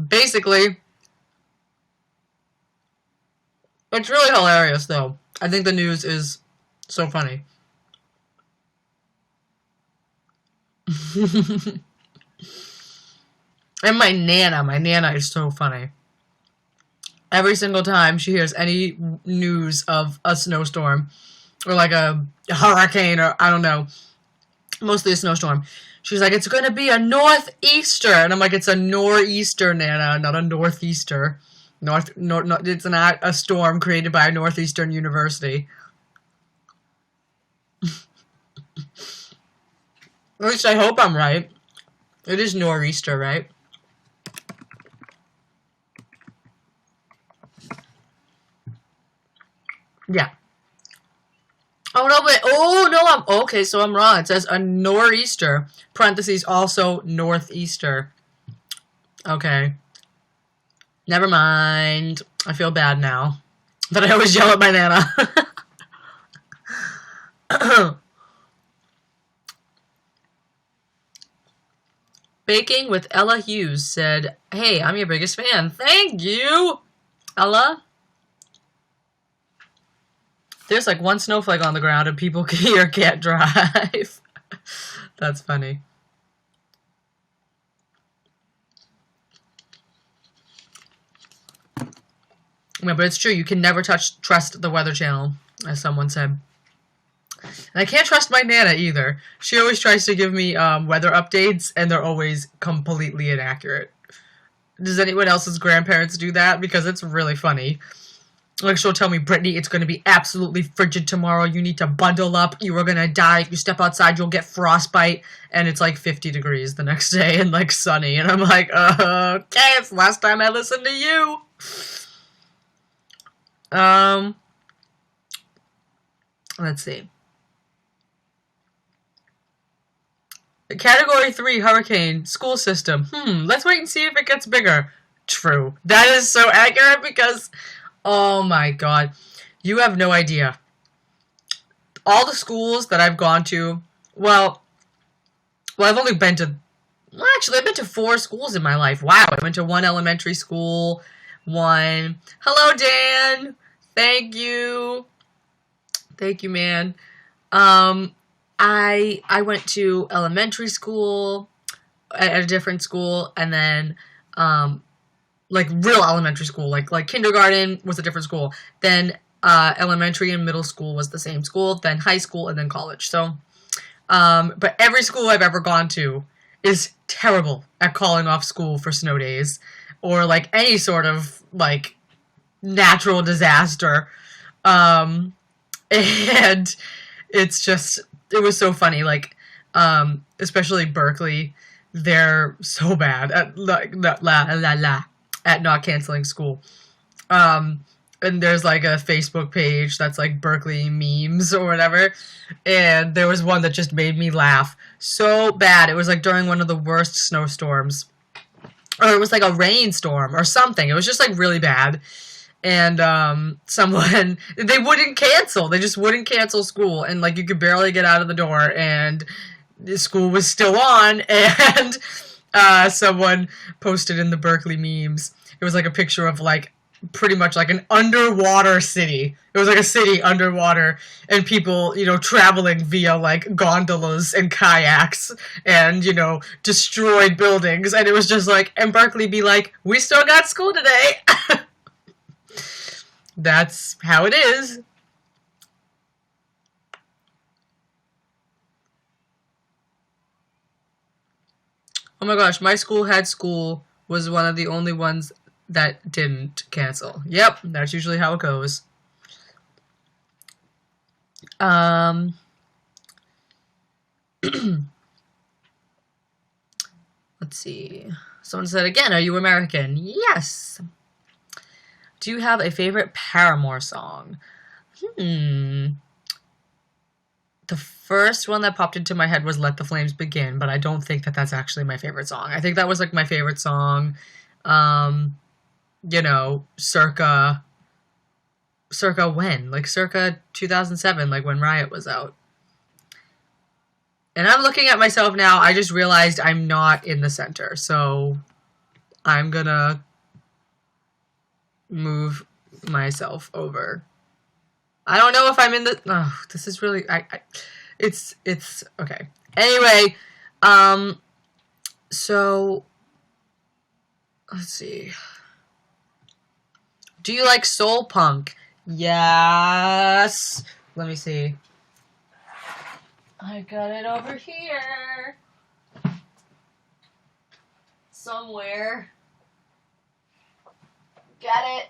Basically. It's really hilarious, though. I think the news is so funny. And my Nana is so funny. Every single time she hears any news of a snowstorm, or like a hurricane, or I don't know, mostly a snowstorm, she's like, it's going to be a northeaster. And I'm like, it's a nor'easter, Nana, not a northeaster. It's not a storm created by a Northeastern University. At least I hope I'm right. It is nor'easter, right? Yeah. Oh, no, but, oh, no, okay, so I'm wrong. It says a nor'easter, parentheses, also northeaster. Okay. Never mind. I feel bad now. But I always yell at my Nana. Baking with Ella Hughes said, hey, I'm your biggest fan. Thank you, Ella. There's like one snowflake on the ground and people here can't drive. That's funny. Yeah, but it's true. You can never trust the Weather Channel, as someone said. And I can't trust my Nana either. She always tries to give me weather updates, and they're always completely inaccurate. Does anyone else's grandparents do that? Because it's really funny. Like, she'll tell me, Brittany, it's going to be absolutely frigid tomorrow. You need to bundle up. You are going to die. If you step outside, you'll get frostbite. And it's like 50 degrees the next day and like sunny. And I'm like, okay, it's the last time I listened to you. Let's see. Category 3 hurricane school system. Let's wait and see if it gets bigger. True. That is so accurate because, oh my god, you have no idea. All the schools that I've gone to, well, I've only been to Well, actually, I've been to 4 schools in my life. Wow, I went to 1 elementary school, one. Hello, Dan. Thank you. Thank you, man. Um, I went to elementary school at a different school, and then um, like real elementary school, like kindergarten was a different school. Then elementary and middle school was the same school. Then high school, and then college. So, but every school I've ever gone to is terrible at calling off school for snow days or like any sort of like natural disaster. Um, and it's just it was so funny. Like, especially Berkeley, they're so bad at like at not canceling school. Um, and there's like a Facebook page that's like Berkeley memes or whatever. And there was one that just made me laugh so bad. It was like during one of the worst snowstorms, or it was like a rainstorm or something. It was just like really bad. And someone they wouldn't cancel. They just wouldn't cancel school, and like you could barely get out of the door, and the school was still on. And someone posted in the Berkeley memes. It was like a picture of like pretty much like an underwater city. It was like a city underwater, and people, traveling via like gondolas and kayaks and, destroyed buildings. And it was just like, and Berkeley be like, we still got school today. That's how it is. Oh my gosh, my school was one of the only ones that didn't cancel. Yep, that's usually how it goes. Um, let's see. Someone said again, are you American? Yes. Do you have a favorite Paramore song? The first one that popped into my head was Let the Flames Begin, but I don't think that that's actually my favorite song. I think that was like my favorite song, circa when? Like circa 2007, like when Riot was out. And I'm looking at myself now, I just realized I'm not in the center, so I'm gonna move myself over. I don't know if I'm in the... Oh, this is really... It's... Okay. Anyway, so... Let's see. Do you like soul punk? Yes! Let me see. I got it over here. Somewhere. Get it.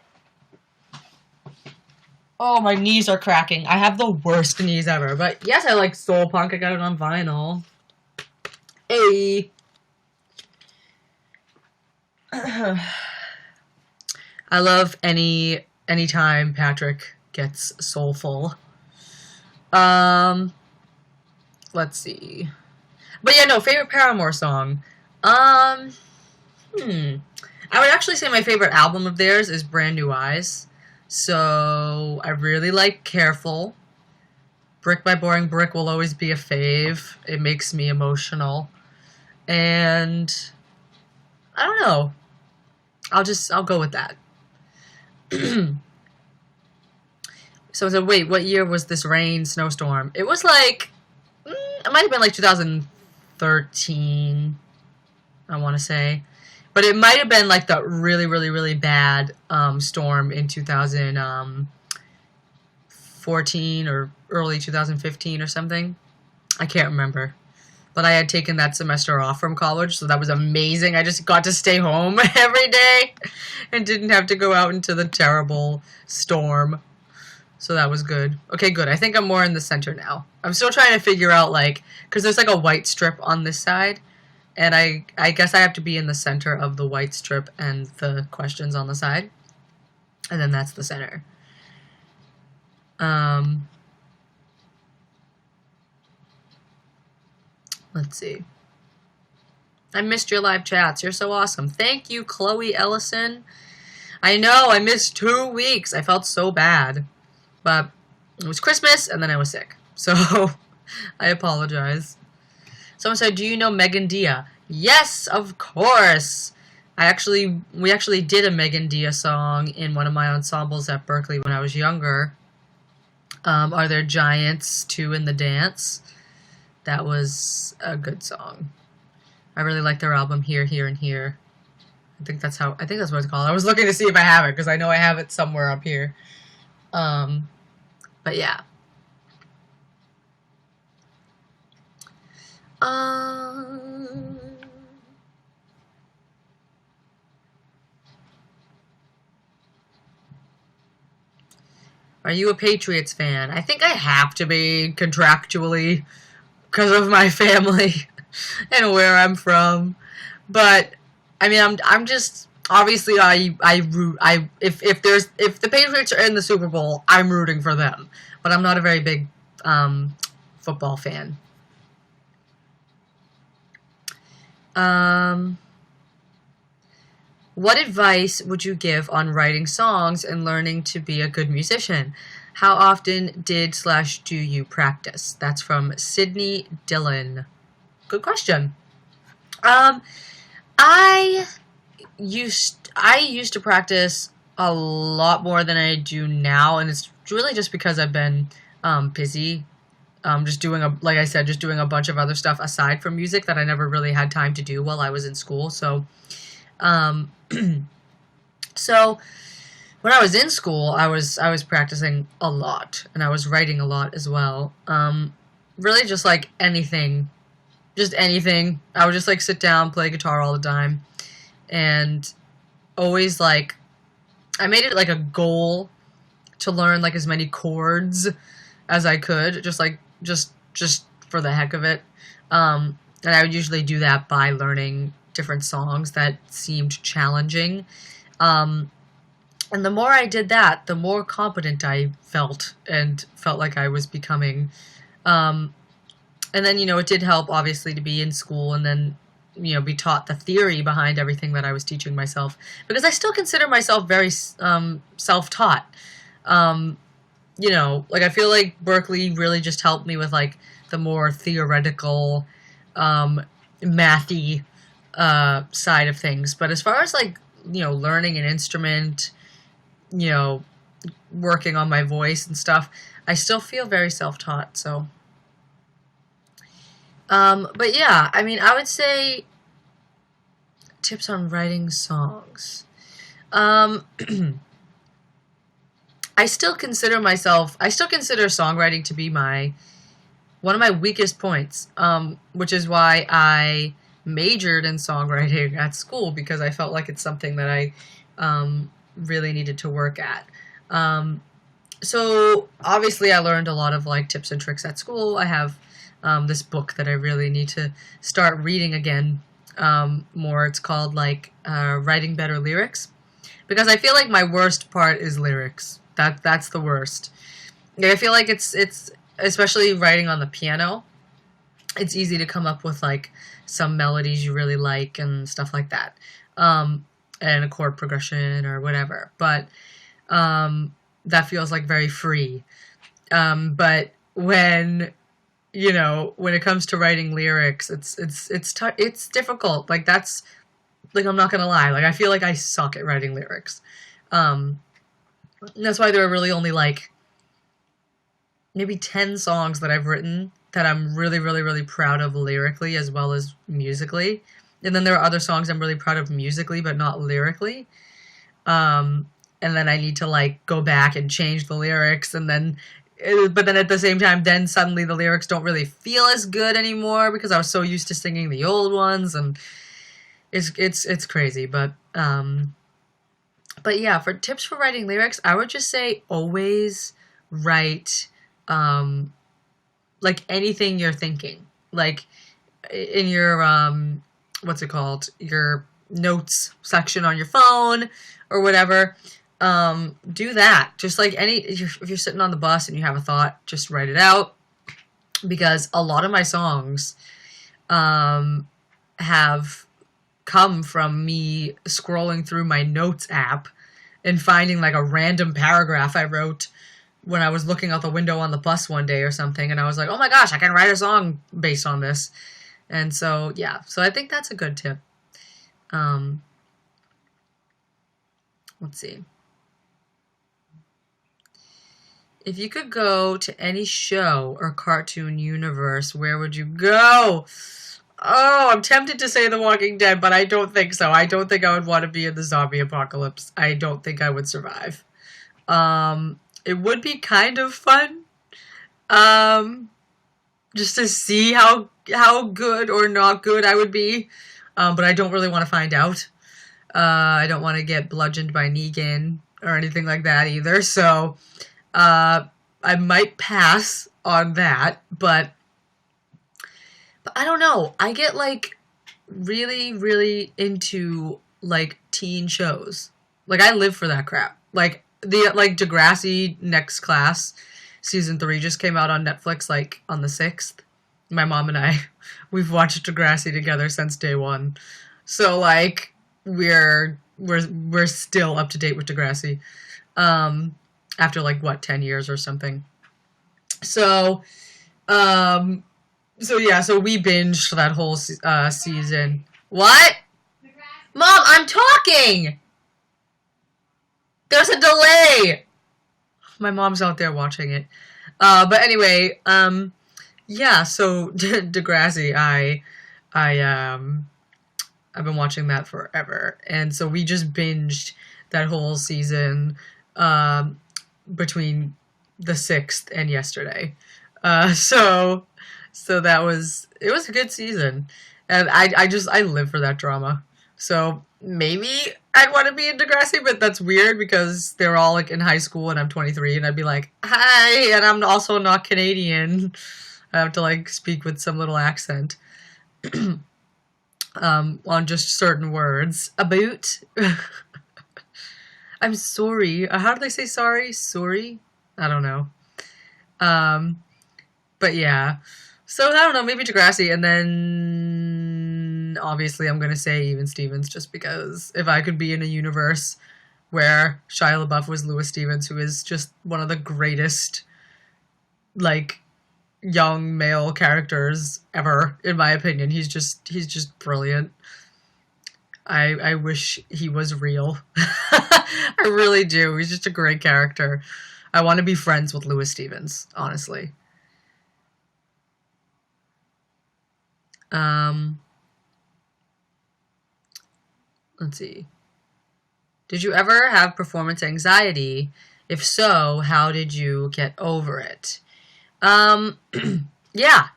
Oh, my knees are cracking. I have the worst knees ever. But yes, I like soul punk. I got it on vinyl. Hey. I love anytime Patrick gets soulful. Let's see. But yeah, no, favorite Paramore song. I would actually say my favorite album of theirs is Brand New Eyes. So I really like Careful. Brick by Boring Brick will always be a fave. It makes me emotional. And I don't know. I'll go with that. So I said, wait, what year was this snowstorm? It was like, it might have been like 2013, I want to say. But it might have been like the really, really, really bad storm in 2014 or early 2015 or something. I can't remember. But I had taken that semester off from college, so that was amazing. I just got to stay home every day and didn't have to go out into the terrible storm. So that was good. Okay, good. I think I'm more in the center now. I'm still trying to figure out, like, because there's like a white strip on this side. And I guess I have to be in the center of the white strip and the questions on the side. And then that's the center. Let's see. I missed your live chats. You're so awesome. Thank you, Chloe Ellison. I know, I missed 2 weeks. I felt so bad. But it was Christmas, and then I was sick. So, I apologize. Someone said, do you know Megan Dia? Yes, of course. We actually did a Megan Dia song in one of my ensembles at Berkeley when I was younger. Are There Giants Two in the Dance? That was a good song. I really like their album Here, Here, and Here. I think that's what it's called. I was looking to see if I have it because I know I have it somewhere up here. Um, but yeah. Um, are you a Patriots fan? I think I have to be contractually because of my family and where I'm from. But I mean, I'm just obviously I root I if the Patriots are in the Super Bowl, I'm rooting for them. But I'm not a very big um, football fan. Um, what advice would you give on writing songs and learning to be a good musician? How often did slash do you practice? That's from Sydney Dillon. Good question. Um, I I used to practice a lot more than I do now, and it's really just because I've been busy. Just doing a like I said, just doing a bunch of other stuff aside from music that I never really had time to do while I was in school. Um, so when I was in school, I was practicing a lot, and I was writing a lot as well. Really, just like anything, just anything. I would just like sit down, play guitar all the time, and always like I made it like a goal to learn like as many chords as I could, just for the heck of it. And I would usually do that by learning different songs that seemed challenging. Um, and the more I did that, the more competent I felt and felt like I was becoming. Um, and then, it did help, obviously, to be in school and then, be taught the theory behind everything that I was teaching myself. Because I still consider myself very self taught. Um, like I feel like Berkeley really just helped me with like the more theoretical, mathy side of things. But as far as like, learning an instrument, you know, working on my voice and stuff, I still feel very self taught. But yeah, I mean, I would say tips on writing songs. Um, I still consider songwriting to be one of my weakest points, which is why I majored in songwriting at school because I felt like it's something that I really needed to work at. Um, so obviously, I learned a lot of like tips and tricks at school. I have this book that I really need to start reading again more. It's called like Writing Better Lyrics because I feel like my worst part is lyrics. That's the worst. Yeah, I feel like it's especially writing on the piano. It's easy to come up with like some melodies you really like and stuff like that, and a chord progression or whatever. But that feels like very free. But when it comes to writing lyrics, it's difficult. Like that's like I'm not gonna lie. Like I feel like I suck at writing lyrics. Um, that's why there are really only like maybe 10 songs that I've written that I'm really, really, really proud of lyrically as well as musically. And then there are other songs I'm really proud of musically, but not lyrically. And then I need to like go back and change the lyrics but then at the same time, then suddenly the lyrics don't really feel as good anymore because I was so used to singing the old ones and it's crazy. But yeah, for tips for writing lyrics, I would just say always write um, like anything you're thinking. Like in your what's it called? Your notes section on your phone or whatever. Do that. Just like if you're sitting on the bus and you have a thought, just write it out. Because a lot of my songs have come from me scrolling through my notes app and finding like a random paragraph I wrote when I was looking out the window on the bus one day or something, and I was like, "Oh my gosh, I can write a song based on this." And so, yeah. So I think that's a good tip. Um, let's see. If you could go to any show or cartoon universe, where would you go? Oh, I'm tempted to say The Walking Dead, but I don't think so. I don't think I would want to be in the zombie apocalypse. I don't think I would survive. It would be kind of fun. Just to see how good or not good I would be. But I don't really want to find out. I don't want to get bludgeoned by Negan or anything like that either. So, I might pass on that, but I don't know. I get like really, really into like teen shows. Like I live for that crap. Like Degrassi Next Class season 3 just came out on Netflix like on the 6th. My mom and I, we've watched Degrassi together since day one. So like we're still up to date with Degrassi. After like what 10 years or something. So so we binged that whole season. What? Mom, I'm talking. There's a delay. My mom's out there watching it. But anyway, yeah, so Degrassi, I've been watching that forever. And so we just binged that whole season between the 6th and yesterday. So it was a good season. And I live for that drama. So maybe I'd want to be in Degrassi, but that's weird because they're all like in high school and I'm 23 and I'd be like, hi, and I'm also not Canadian. I have to like speak with some little accent on just certain words. About. I'm sorry. How do they say sorry? Sorry? I don't know. But yeah. So I don't know, maybe Degrassi, and then obviously I'm gonna say even Stevens, just because if I could be in a universe where Shia LaBeouf was Louis Stevens, who is just one of the greatest like young male characters ever, in my opinion. He's just brilliant. I wish he was real. I really do. He's just a great character. I want to be friends with Louis Stevens, honestly. Let's see. Did you ever have performance anxiety? If so, how did you get over it? Yeah.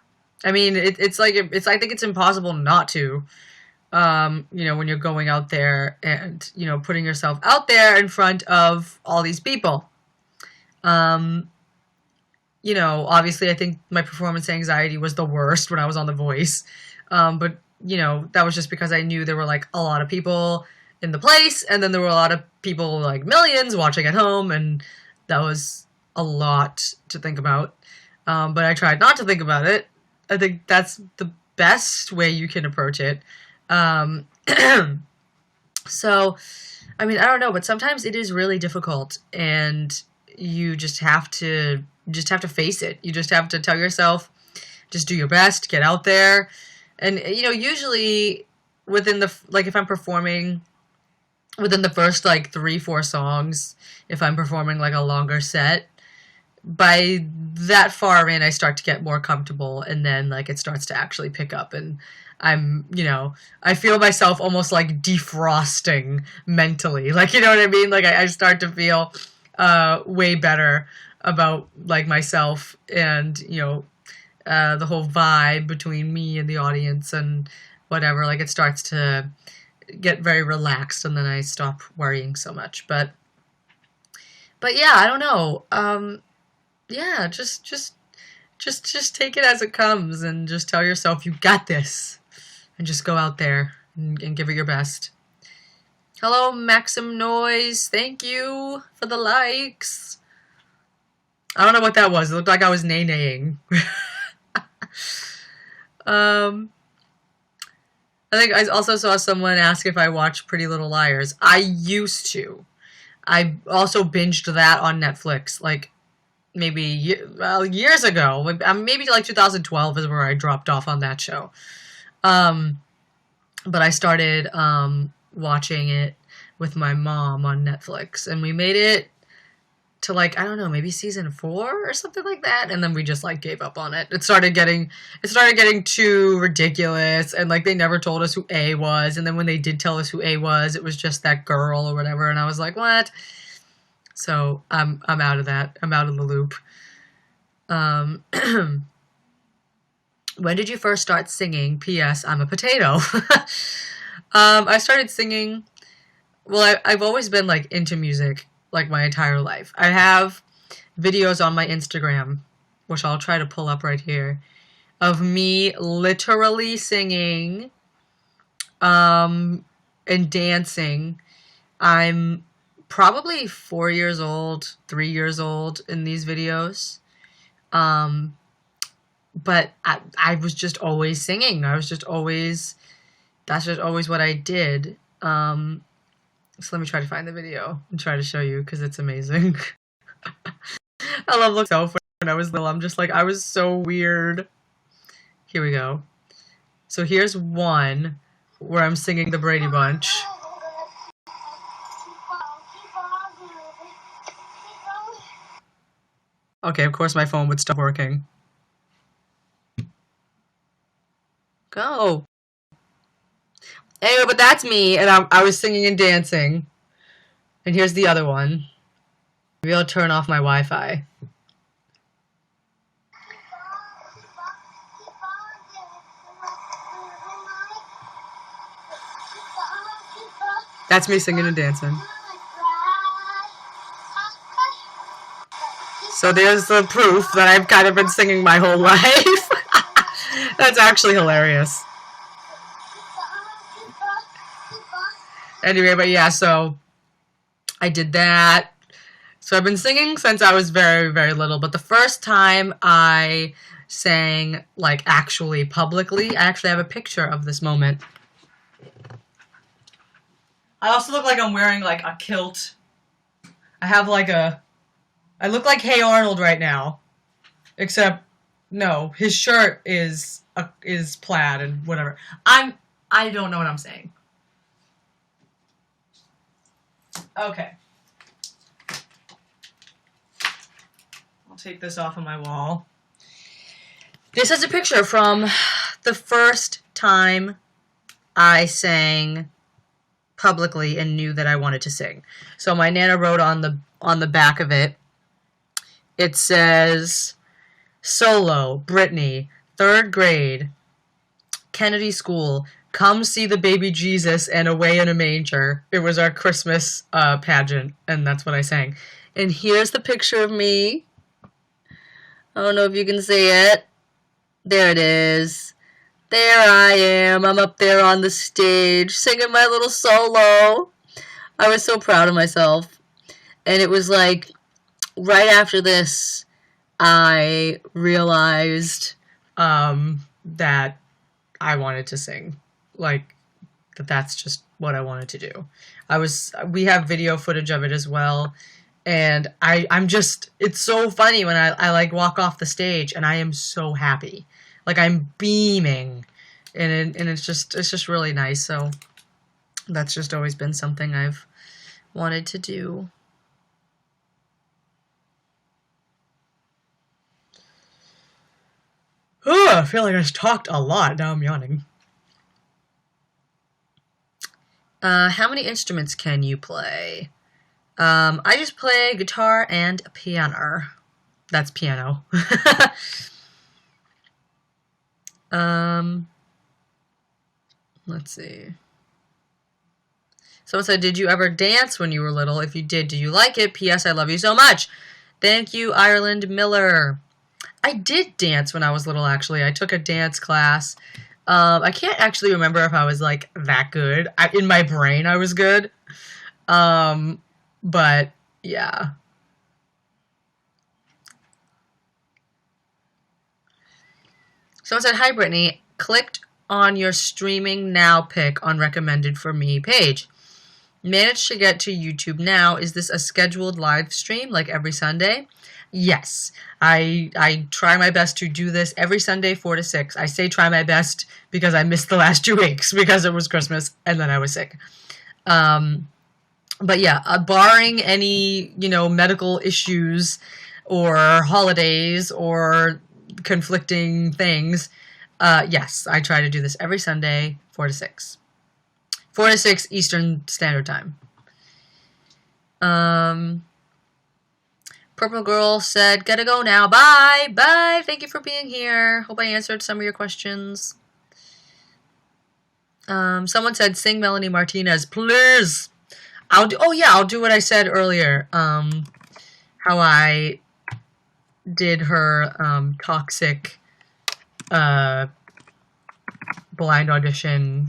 I mean, it's like, I think it's impossible not to, when you're going out there and, putting yourself out there in front of all these people. Obviously I think my performance anxiety was the worst when I was on The Voice. But, that was just because I knew there were like a lot of people in the place, and then there were a lot of people, like millions, watching at home, and that was a lot to think about. But I tried not to think about it. I think that's the best way you can approach it. So, I mean, I don't know, but sometimes it is really difficult, and you just have to face it. You just have to tell yourself, just do your best, get out there. And, usually within if I'm performing within the first, 3-4 songs, if I'm performing, a longer set, by that far in, I start to get more comfortable, and then, it starts to actually pick up, and I'm, I feel myself almost, defrosting mentally. You know what I mean? I start to feel way better about, myself and, the whole vibe between me and the audience and whatever. It starts to get very relaxed, and then I stop worrying so much. But yeah, I don't know. Yeah, just take it as it comes, and just tell yourself you got this, and just go out there and give it your best. Hello, Maxim Noise. Thank you for the likes. I don't know what that was. It looked like I was nay-naying. I think I also saw someone ask if I watch Pretty Little Liars. I used to. I also binged that on Netflix, maybe years ago. Maybe 2012 is where I dropped off on that show. But I started watching it with my mom on Netflix, and we made it to like, I don't know, maybe season 4 or something like that, and then we just like gave up on it. It started getting too ridiculous, and like they never told us who A was, and then when they did tell us who A was, it was just that girl or whatever, and I was like, what? So I'm out of that. I'm out of the loop. Um, when did you first start singing? P.S. I'm a potato. I started singing. Well, I've always been like into music like my entire life. I have videos on my Instagram, which I'll try to pull up right here, of me literally singing and dancing. I'm probably 4 years old, 3 years old in these videos. Um, but I was just always singing. That's just always what I did. So let me try to find the video and try to show you because it's amazing. I love looking myself when I was little. I'm just like, I was so weird. Here we go. So here's one where I'm singing the Brady Bunch. Okay, of course my phone would stop working. Go. Anyway, but that's me, and I was singing and dancing. And here's the other one. Maybe I'll turn off my Wi-Fi. That's me singing and dancing. So there's the proof that I've kind of been singing my whole life. That's actually hilarious. Anyway, but yeah, so I did that. So I've been singing since I was very, very little. But the first time I sang, like, actually publicly, I actually have a picture of this moment. I also look like I'm wearing, like, a kilt. I look like Hey Arnold right now. Except, no, his shirt is plaid and whatever. I don't know what I'm saying. Okay. I'll take this off of my wall. This is a picture from the first time I sang publicly and knew that I wanted to sing. So my Nana wrote on the back of it, it says, Solo, Brittany, 3rd grade, Kennedy School, come see the baby Jesus and Away in a Manger. It was our Christmas pageant, and that's what I sang. And here's the picture of me. I don't know if you can see it. There it is. There I am. I'm up there on the stage singing my little solo. I was so proud of myself. And it was like, right after this, I realized that I wanted to sing. Like, that's just what I wanted to do. We have video footage of it as well. And I'm just, it's so funny when I like walk off the stage and I am so happy. Like I'm beaming. And it's just really nice. So that's just always been something I've wanted to do. Oh, I feel like I just talked a lot. Now I'm yawning. How many instruments can you play? I just play guitar and piano. That's piano. Let's see. Someone said, did you ever dance when you were little? If you did, do you like it? P.S. I love you so much. Thank you, Ireland Miller. I did dance when I was little, actually. I took a dance class. I can't actually remember if I was, like, that good. In my brain, I was good. But, yeah. Someone said, hi, Brittany. Clicked on your streaming now pic on recommended for me page. Managed to get to YouTube now. Is this a scheduled live stream, like every Sunday? Yes, I try my best to do this every Sunday, 4 to 6. I say try my best because I missed the last 2 weeks because it was Christmas and then I was sick. Um, but yeah, barring any medical issues or holidays or conflicting things, yes, I try to do this every Sunday, 4 to 6, 4 to 6 Eastern Standard Time. Purple Girl said, "Gotta go now. Bye. Bye. Thank you for being here. Hope I answered some of your questions." Someone said, "Sing Melanie Martinez, please." I'll do what I said earlier. How I did her toxic blind audition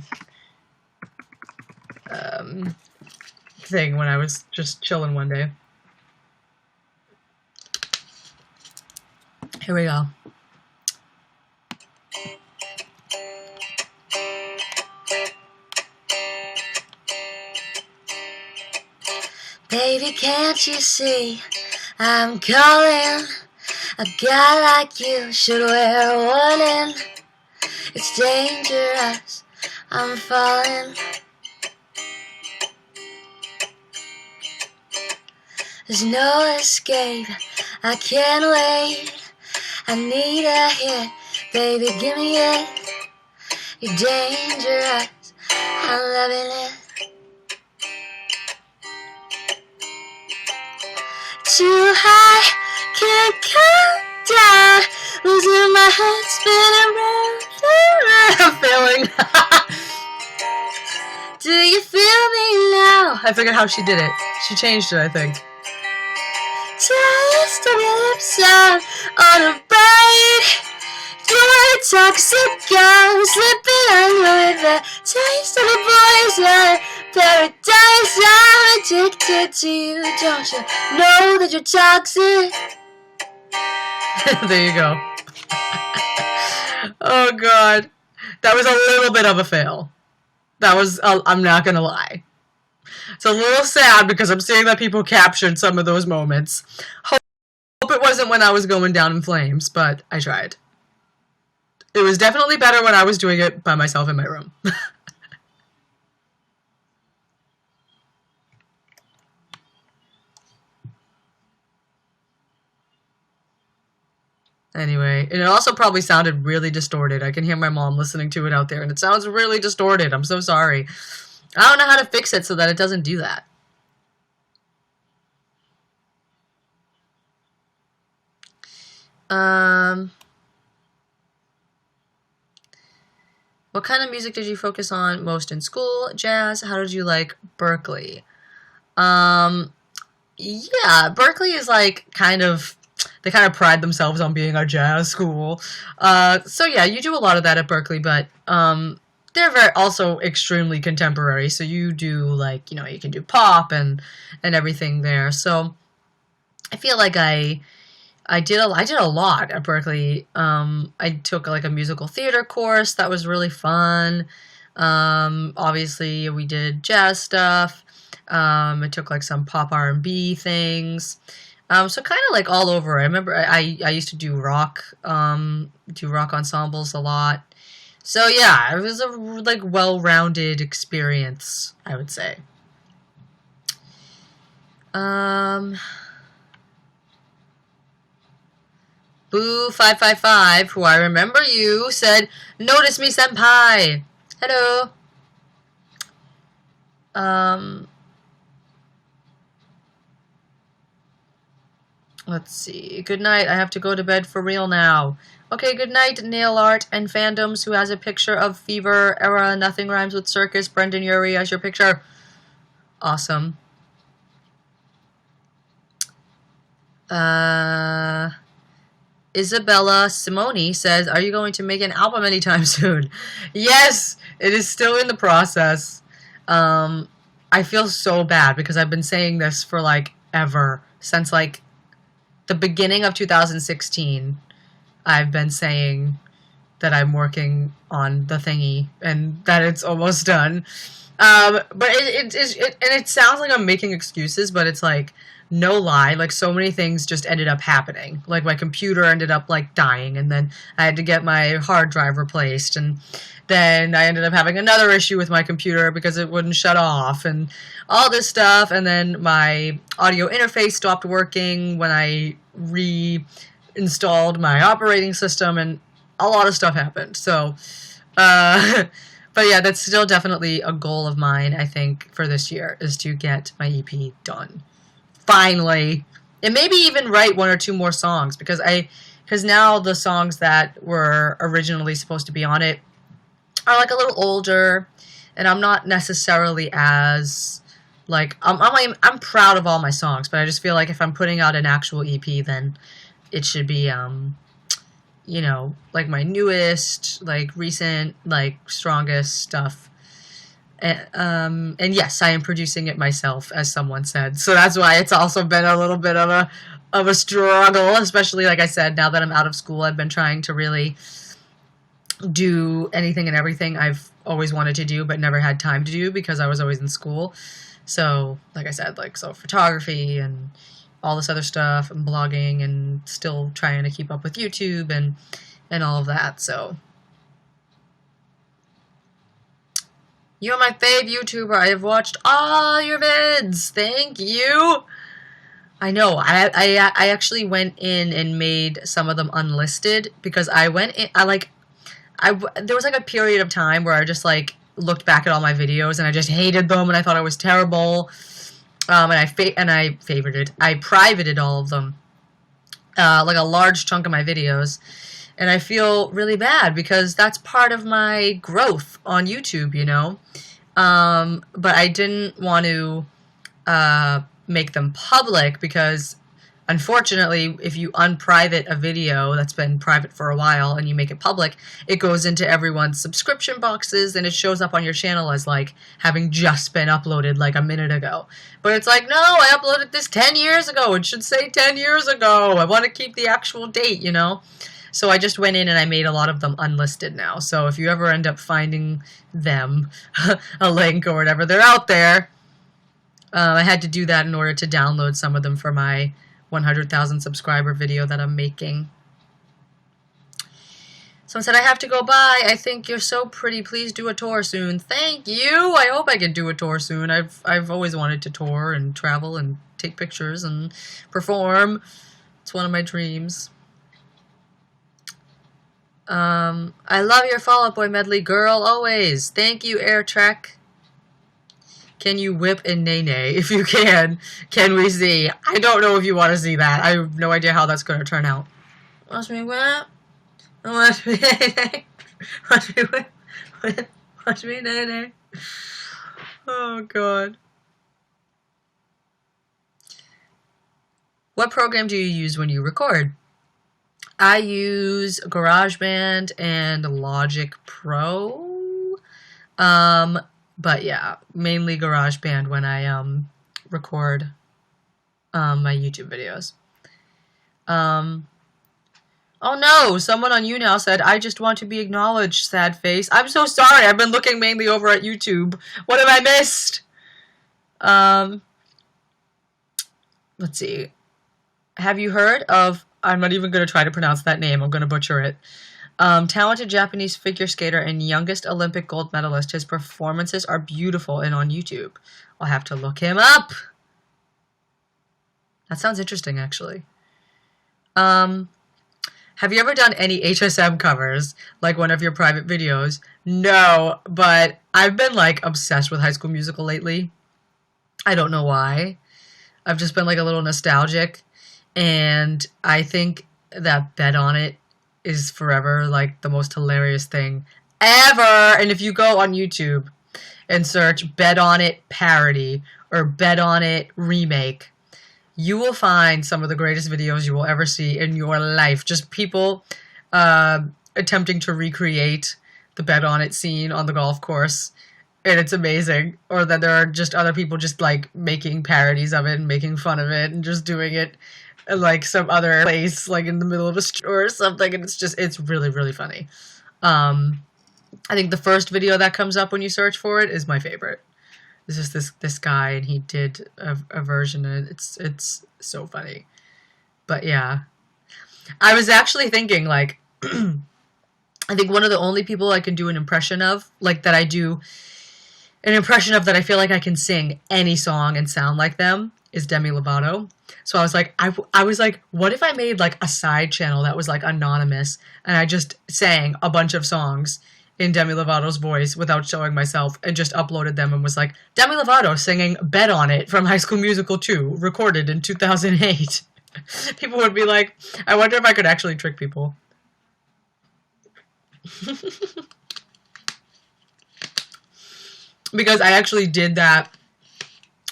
thing when I was just chilling one day. Here we go. Baby, can't you see I'm calling? A guy like you should wear a warning. It's dangerous, I'm falling. There's no escape, I can't wait. I need a hit, baby, give me it. You're dangerous, I'm loving it. Too high, can't come down. Losing my head, spinning round. I'm failing. Do you feel me now? I forget how she did it. She changed it, I think. Taste of your lips out on a bite. You're a toxic girl, slipping under with the taste of a poison paradise. I'm addicted to you, don't you know that you're toxic? There you go. Oh god, that was a little bit of a fail. That was, I'm not gonna lie. It's a little sad because I'm seeing that people captured some of those moments. Hope it wasn't when I was going down in flames, but I tried. It was definitely better when I was doing it by myself in my room. Anyway, and it also probably sounded really distorted. I can hear my mom listening to it out there, and it sounds really distorted. I'm so sorry. I don't know how to fix it so that it doesn't do that. What kind of music did you focus on most in school? Jazz? How did you like Berkeley? Yeah, Berkeley is like they kind of pride themselves on being a jazz school. So yeah, you do a lot of that at Berkeley, but they're very also extremely contemporary. So you do like, you can do pop and everything there. So I feel like I did a lot at Berkeley. I took like a musical theater course that was really fun. Obviously we did jazz stuff. I took like some pop R&B things. So kind of like all over. I remember I used to do rock ensembles a lot. So yeah, it was a like well-rounded experience, I would say. Boo555, who I remember you, said, "Notice me, senpai." Hello. Let's see. Good night. I have to go to bed for real now. Okay, good night, Nail Art and Fandoms, who has a picture of Fever Era Nothing Rhymes with Circus, Brendan Urie as your picture. Awesome. Isabella Simone says, "Are you going to make an album anytime soon?" Yes, it is still in the process. I feel so bad because I've been saying this for like ever, since like the beginning of 2016. I've been saying that I'm working on the thingy and that it's almost done. But it sounds like I'm making excuses, but it's like no lie, like so many things just ended up happening. Like my computer ended up like dying, and then I had to get my hard drive replaced, and then I ended up having another issue with my computer because it wouldn't shut off, and all this stuff. And then my audio interface stopped working when I reinstalled my operating system, and a lot of stuff happened. So, but yeah, that's still definitely a goal of mine, I think, for this year, is to get my EP done. Finally. And maybe even write one or two more songs, because now the songs that were originally supposed to be on it are like a little older, and I'm not necessarily as like I'm proud of all my songs, but I just feel like if I'm putting out an actual EP, then it should be you know, like my newest, like recent, like strongest stuff. And yes, I am producing it myself, as someone said. So that's why it's also been a little bit of a struggle, especially like I said, now that I'm out of school, I've been trying to really do anything and everything I've always wanted to do but never had time to do because I was always in school. So, like I said, like so photography and all this other stuff and blogging, and still trying to keep up with YouTube and all of that. So you're my fave YouTuber. I have watched all your vids. Thank you. I know. I actually went in and made some of them unlisted because I went in. There was like a period of time where I just like looked back at all my videos and I just hated them and I thought I was terrible. And I favorited. I privated all of them, like a large chunk of my videos, and I feel really bad because that's part of my growth on YouTube, you know. But I didn't want to make them public because, unfortunately, if you unprivate a video that's been private for a while and you make it public, it goes into everyone's subscription boxes and it shows up on your channel as like having just been uploaded like a minute ago. But it's like, no, I uploaded this 10 years ago. It should say 10 years ago. I want to keep the actual date, you know? So I just went in and I made a lot of them unlisted now. So if you ever end up finding them, a link or whatever, they're out there. I had to do that in order to download some of them for my 100,000 subscriber video that I'm making. Someone said, I have to go bye. I think you're so pretty. Please do a tour soon. Thank you. I hope I can do a tour soon. I've always wanted to tour and travel and take pictures and perform. It's one of my dreams. I love your Fall Out Boy medley, girl, always. Thank you, Air Trek. Can you whip and nay-nay? If you can we see? I don't know if you want to see that. I have no idea how that's going to turn out. Watch me whip. Watch me nay-nay. Watch me whip. Watch me nay-nay. Oh, God. What program do you use when you record? I use GarageBand and Logic Pro. But yeah, mainly GarageBand when I record my YouTube videos. Oh no, someone on YouNow said, I just want to be acknowledged, sad face. I'm so sorry, I've been looking mainly over at YouTube. What have I missed? Let's see. Have you heard of, I'm not even going to try to pronounce that name, I'm going to butcher it. Talented Japanese figure skater and youngest Olympic gold medalist. His performances are beautiful and on YouTube. I'll have to look him up. That sounds interesting, actually. Have you ever done any HSM covers, like one of your private videos? No, but I've been, like, obsessed with High School Musical lately. I don't know why. I've just been, like, a little nostalgic, and I think that Bet On It is forever, like, the most hilarious thing ever. And if you go on YouTube and search Bet On It parody or Bet On It remake, you will find some of the greatest videos you will ever see in your life. Just people attempting to recreate the Bet On It scene on the golf course. And it's amazing. Or that there are just other people just, like, making parodies of it and making fun of it and just doing it in, like, some other place, like, in the middle of a store or something. And it's really, really funny. I think the first video that comes up when you search for it is my favorite. It's just this guy, and he did a version, and it's so funny. But yeah, I was actually thinking like, I think one of the only people I can do an impression of, like that I do an impression of that I feel like I can sing any song and sound like them is Demi Lovato. So I was like, I was like, what if I made like a side channel that was like anonymous and I just sang a bunch of songs in Demi Lovato's voice without showing myself and just uploaded them and was like, Demi Lovato singing Bet on It from High School Musical 2, recorded in 2008. People would be like, I wonder if I could actually trick people. Because I actually did that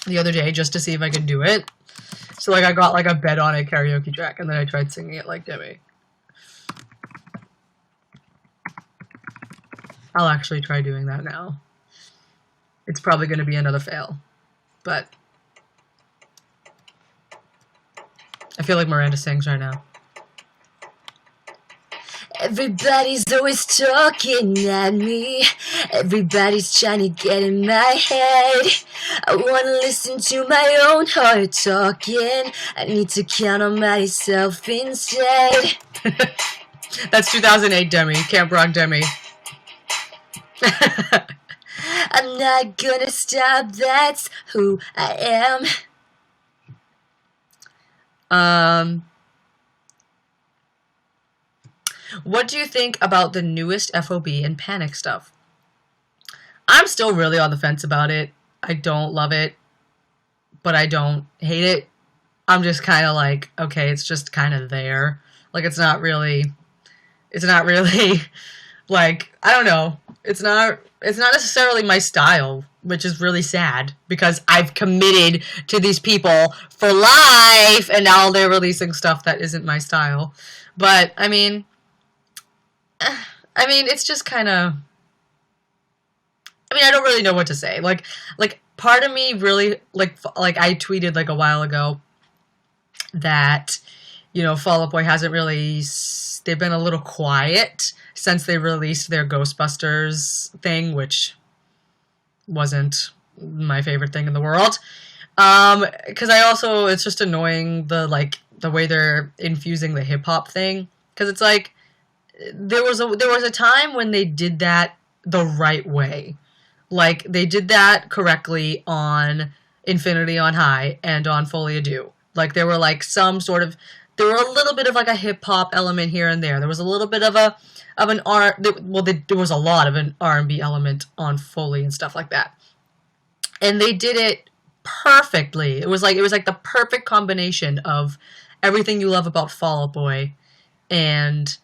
the other day just to see if I could do it. So like I got like a Bet on It karaoke track and then I tried singing it like Demi. I'll actually try doing that now. It's probably going to be another fail. But I feel like Miranda sings right now. Everybody's always talking at me. Everybody's trying to get in my head. I wanna listen to my own heart talking. I need to count on myself instead. That's 2008 Demi, Camp Rock Demi. I'm not gonna stop, that's who I am. What do you think about the newest FOB and Panic stuff? I'm still really on the fence about it. I don't love it, but I don't hate it. I'm just kind of like, okay, it's just kind of there. Like, it's not really, like, I don't know. It's not necessarily my style, which is really sad because I've committed to these people for life and now they're releasing stuff that isn't my style. But, I mean, it's just kind of, I don't really know what to say. Like part of me really, like I tweeted like a while ago that, Fall Out Boy hasn't really, they've been a little quiet since they released their Ghostbusters thing, which wasn't my favorite thing in the world. Because it's just annoying the way they're infusing the hip hop thing. Because it's like, there was a time when they did that the right way. Like, they did that correctly on Infinity on High and on Folie à Deux. Like, there were like there were a little bit of like a hip hop element here and there. There was a little bit of an there was a lot of an R&B element on Foley and stuff like that. And they did it perfectly. It was like the perfect combination of everything you love about Fall Out Boy and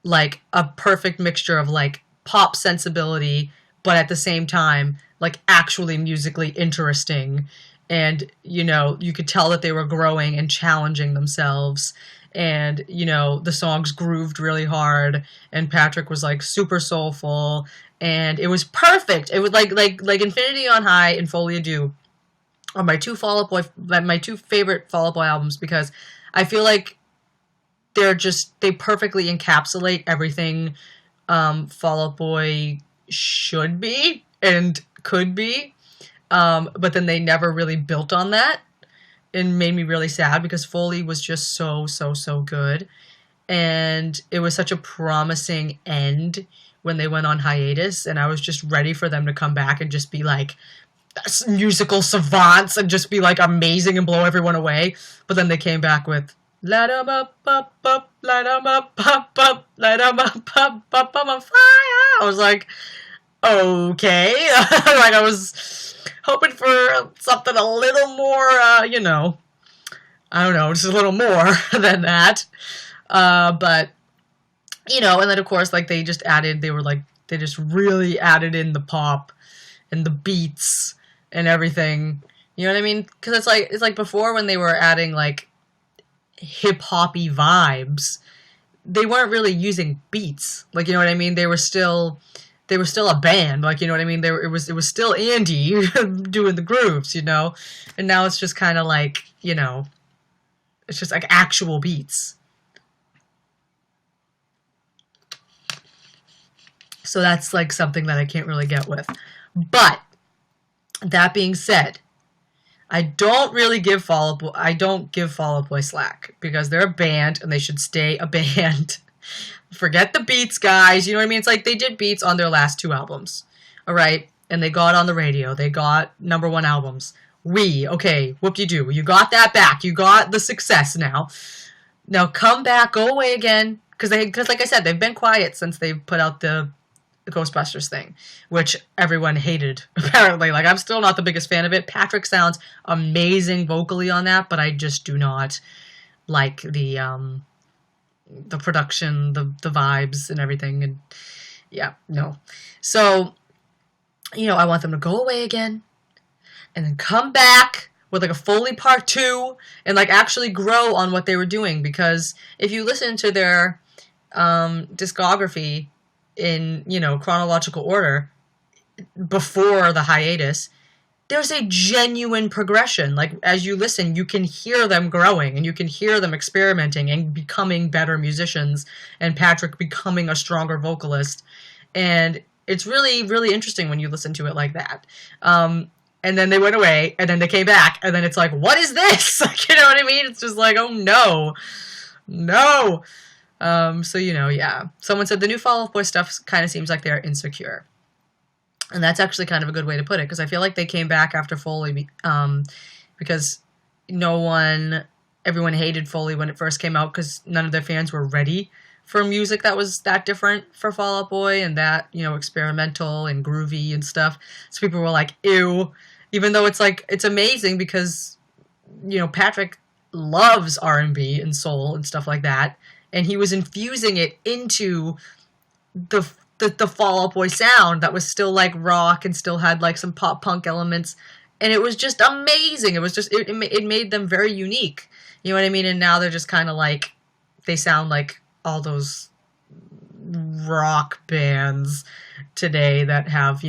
like a perfect mixture of like pop sensibility, but at the same time, like actually musically interesting. And, you could tell that they were growing and challenging themselves. And, the songs grooved really hard. And Patrick was like super soulful. And it was perfect. It was like Infinity on High and Folie à Deux are my two favorite Fall Out Boy albums because I feel like they perfectly encapsulate everything Fall Out Boy should be and could be. But then they never really built on that. It made me really sad because Foley was just so, so, so good. And it was such a promising end when they went on hiatus. And I was just ready for them to come back and just be like musical savants and just be like amazing and blow everyone away. But then they came back with light 'em up, up, light 'em up, light 'em up, I'm on fire. I was like, okay. Like, I was hoping for something a little more, I don't know, just a little more than that. But, and then of course, like, they just really added in the pop and the beats and everything. You know what I mean? Because it's like before when they were adding, like, hip-hoppy vibes, they weren't really using beats. Like, you know what I mean? They were still a band, like, you know what I mean? It was still Andy doing the grooves, and now it's just kind of like, it's just like actual beats. So that's like something that I can't really get with. But That being said, I don't really give I don't give Fall Out Boy slack because they're a band and they should stay a band. Forget the beats, guys. You know what I mean? It's like they did beats on their last 2 albums. All right? And they got on the radio. They got #1 albums. Okay, whoop-de-doo. You got that back. You got the success now. Now come back, go away again. Because like I said, they've been quiet since they put out the Ghostbusters thing, which everyone hated, apparently. Like, I'm still not the biggest fan of it. Patrick sounds amazing vocally on that, but I just do not like the production, the vibes and everything, and yeah, no. So, I want them to go away again, and then come back with, like, a Foley Part 2, and, like, actually grow on what they were doing, because if you listen to their discography in, chronological order, before the hiatus, there's a genuine progression. Like, as you listen, you can hear them growing, and you can hear them experimenting and becoming better musicians, and Patrick becoming a stronger vocalist, and it's really, really interesting when you listen to it like that. And then they went away, and then they came back, and then it's like, what is this? Like, you know what I mean? It's just like, oh no. No! So, yeah. Someone said the new Fall Out Boy stuff kind of seems like they're insecure. And that's actually kind of a good way to put it, because I feel like they came back after Foley, because everyone hated Foley when it first came out, because none of their fans were ready for music that was that different for Fall Out Boy, and that, experimental and groovy and stuff. So people were like, ew. Even though it's like, it's amazing because, Patrick loves R&B and soul and stuff like that, and he was infusing it into the Fall Out Boy sound that was still like rock and still had like some pop punk elements, and it was just amazing. It was just it made them very unique. You know what I mean? And now they're just kind of like, they sound like all those rock bands today that have,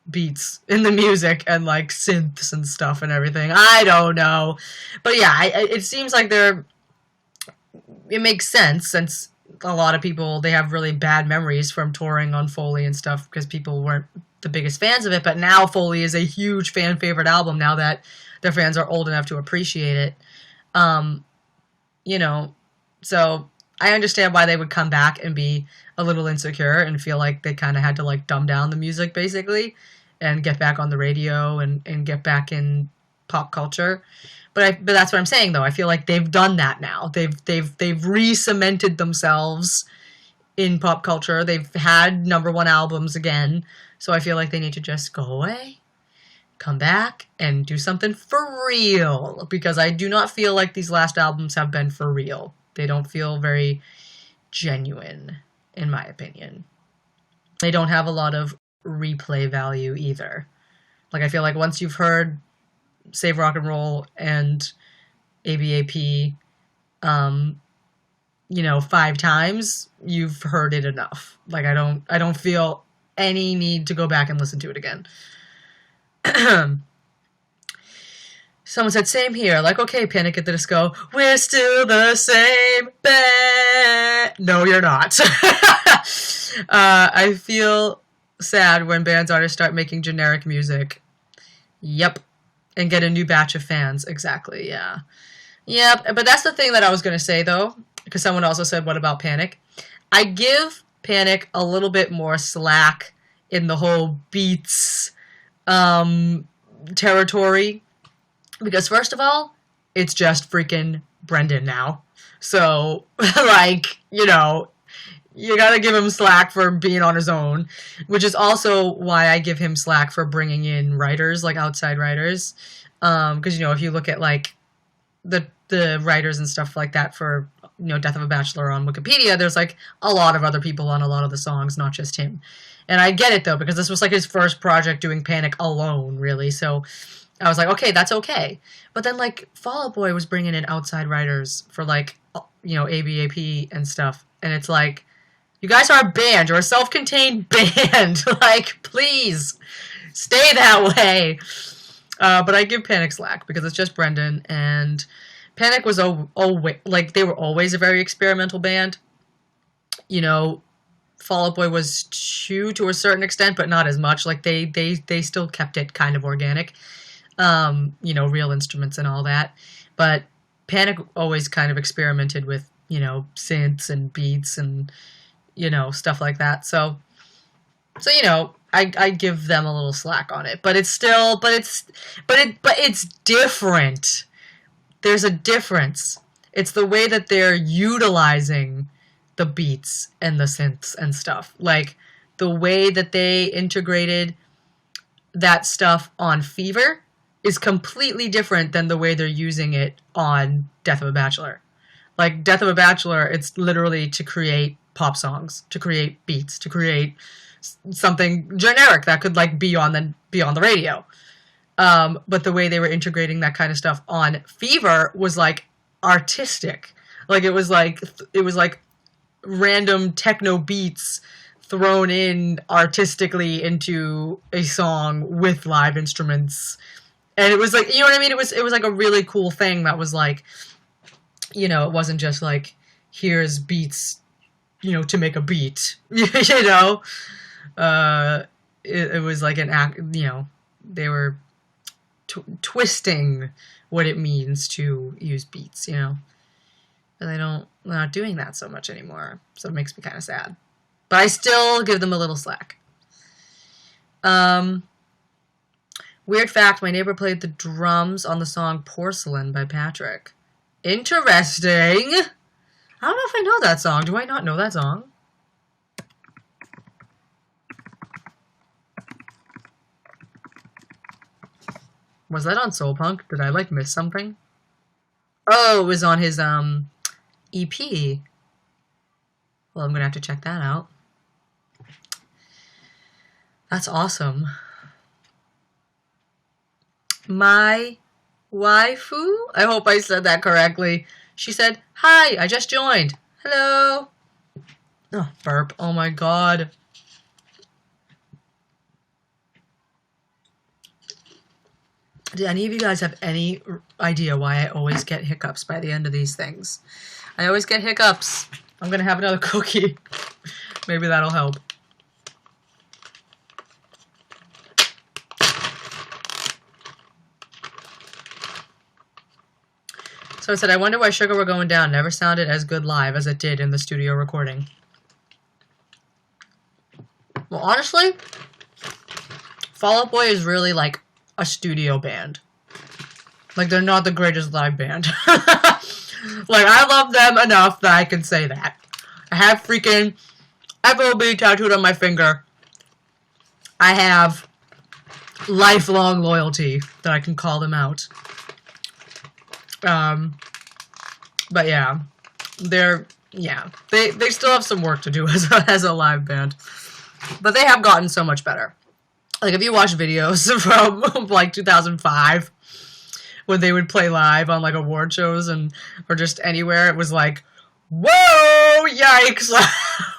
beats in the music and like synths and stuff and everything. I don't know, but yeah, it seems like it makes sense, since a lot of people, they have really bad memories from touring on Foley and stuff because people weren't the biggest fans of it. But now Foley is a huge fan favorite album now that their fans are old enough to appreciate it. So I understand why they would come back and be a little insecure and feel like they kind of had to like dumb down the music basically and get back on the radio and get back in pop culture. But that's what I'm saying, though. I feel like they've done that now. They've re-cemented themselves in pop culture. They've had #1 albums again. So I feel like they need to just go away, come back, and do something for real. Because I do not feel like these last albums have been for real. They don't feel very genuine, in my opinion. They don't have a lot of replay value either. Like, I feel like once you've heard Save Rock and Roll and ABAP, 5 times, you've heard it enough. Like, I don't feel any need to go back and listen to it again. Someone said, same here. Like, okay, Panic at the Disco, we're still the same band. No, you're not. I feel sad when bands artists start making generic music. Yep. And get a new batch of fans. Exactly, yeah. Yep, but that's the thing that I was going to say, though, because someone also said, what about Panic? I give Panic a little bit more slack in the whole beats territory, because first of all, it's just freaking Brendan now. So, like, you gotta give him slack for being on his own, which is also why I give him slack for bringing in writers, like outside writers. Because, if you look at, like, the writers and stuff like that for, Death of a Bachelor on Wikipedia, there's, like, a lot of other people on a lot of the songs, not just him. And I get it, though, because this was, like, his first project doing Panic alone, really. So I was like, okay, that's okay. But then, like, Fall Out Boy was bringing in outside writers for, like, ABAP and stuff. And it's like, you guys are a band. You're a self-contained band. Like, please, stay that way. But I give Panic slack because it's just Brendan, and Panic was always, like, they were always a very experimental band. Fall Out Boy was too, to a certain extent, but not as much. Like they still kept it kind of organic, real instruments and all that. But Panic always kind of experimented with, synths and beats and, stuff like that. So I give them a little slack on it, but it's different. There's a difference. It's the way that they're utilizing the beats and the synths and stuff. Like the way that they integrated that stuff on Fever is completely different than the way they're using it on Death of a Bachelor. Like Death of a Bachelor, it's literally to create pop songs, to create beats, to create something generic that could like be on the radio. But the way they were integrating that kind of stuff on Fever was like artistic. Like it was like random techno beats thrown in artistically into a song with live instruments. And it was like, you know what I mean? It was like a really cool thing that was like, it wasn't just like, here's beats, to make a beat, It was like an act, they were twisting what it means to use beats, And they're not doing that so much anymore. So it makes me kind of sad. But I still give them a little slack. Weird fact, my neighbor played the drums on the song Porcelain by Patrick. Interesting. I don't know if I know that song. Do I not know that song? Was that on Soul Punk? Did I miss something? Oh, it was on his EP. Well, I'm gonna have to check that out. That's awesome. My waifu? I hope I said that correctly. She said, "Hi, I just joined. Hello." Oh, burp. Oh my god. Do any of you guys have any idea why I always get hiccups by the end of these things? I always get hiccups. I'm gonna have another cookie. Maybe that'll help. So I said, I wonder why Sugar We're Going Down never sounded as good live as it did in the studio recording. Well, honestly, Fall Out Boy is really like a studio band. Like, they're not the greatest live band. Like, I love them enough that I can say that. I have freaking FOB tattooed on my finger. I have lifelong loyalty that I can call them out. But yeah, they still have some work to do as a live band, but they have gotten so much better. Like, if you watch videos from like 2005 when they would play live on like award shows or just anywhere, it was like, whoa, yikes.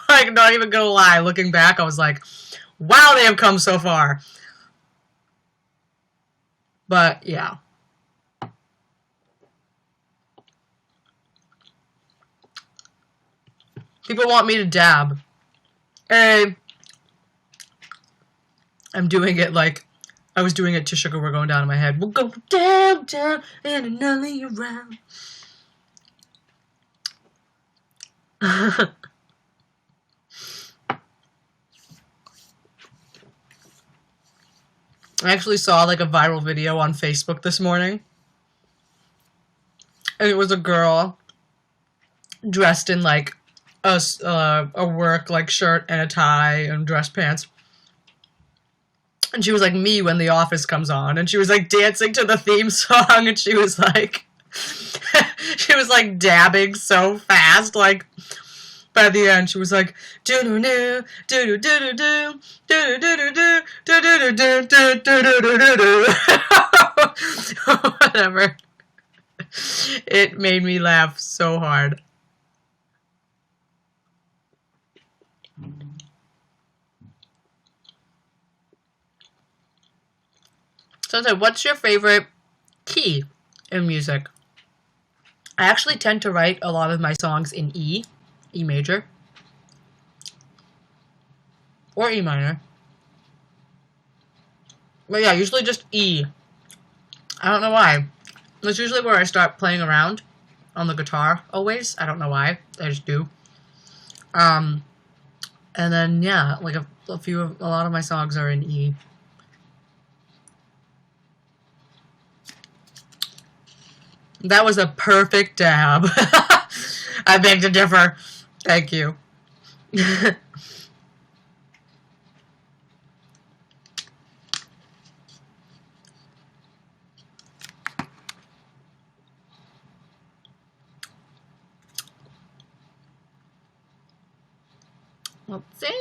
Like, not even gonna lie, looking back, I was like, wow, they have come so far. But yeah. People want me to dab. And I'm doing it like I was doing it to Sugar We're Going Down in my head. We'll go down, down, and another around. I actually saw like a viral video on Facebook this morning. And it was a girl dressed in like a work like shirt and a tie and dress pants. And she was like me when The Office comes on, and she was like dancing to the theme song, and she was like dabbing so fast, like by the end she was like do do do do do do do do do do do do do do. Whatever. It made me laugh so hard. So, what's your favorite key in music? I actually tend to write a lot of my songs in E major. or E minor. But yeah, usually just E. I don't know why. That's usually where I start playing around on the guitar always. I don't know why. I just do. And then, yeah, like a lot of my songs are in E. That was a perfect dab. I beg to differ. Thank you. Let's see.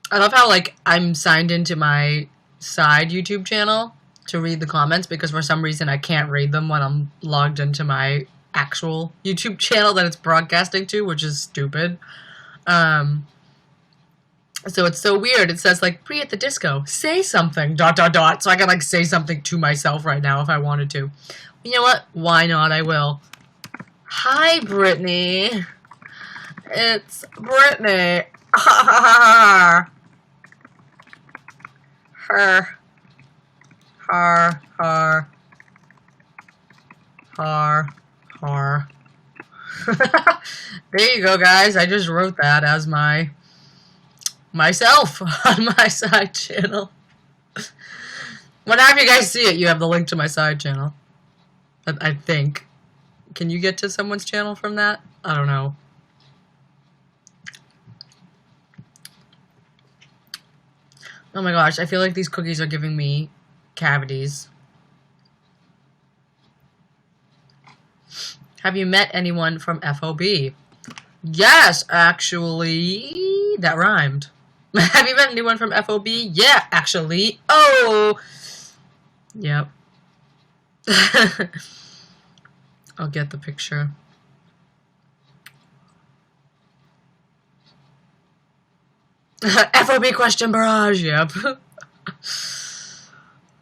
I love how, like, I'm signed into my side YouTube channel to read the comments because for some reason I can't read them when I'm logged into my actual YouTube channel that it's broadcasting to, which is stupid. So it's so weird. It says, like, Brie at the disco, say something, ... So I can, like, say something to myself right now if I wanted to. You know what? Why not? I will. Hi, Brittany. It's Brittany. Her. There you go, guys. I just wrote that as myself on my side channel. Whenever you guys see it, you have the link to my side channel. I think. Can you get to someone's channel from that? I don't know. Oh my gosh, I feel like these cookies are giving me cavities. Have you met anyone from FOB? Yes, actually. That rhymed. Have you met anyone from FOB? Yeah, actually. Oh! Yep. I'll get the picture. FOB question barrage, yep.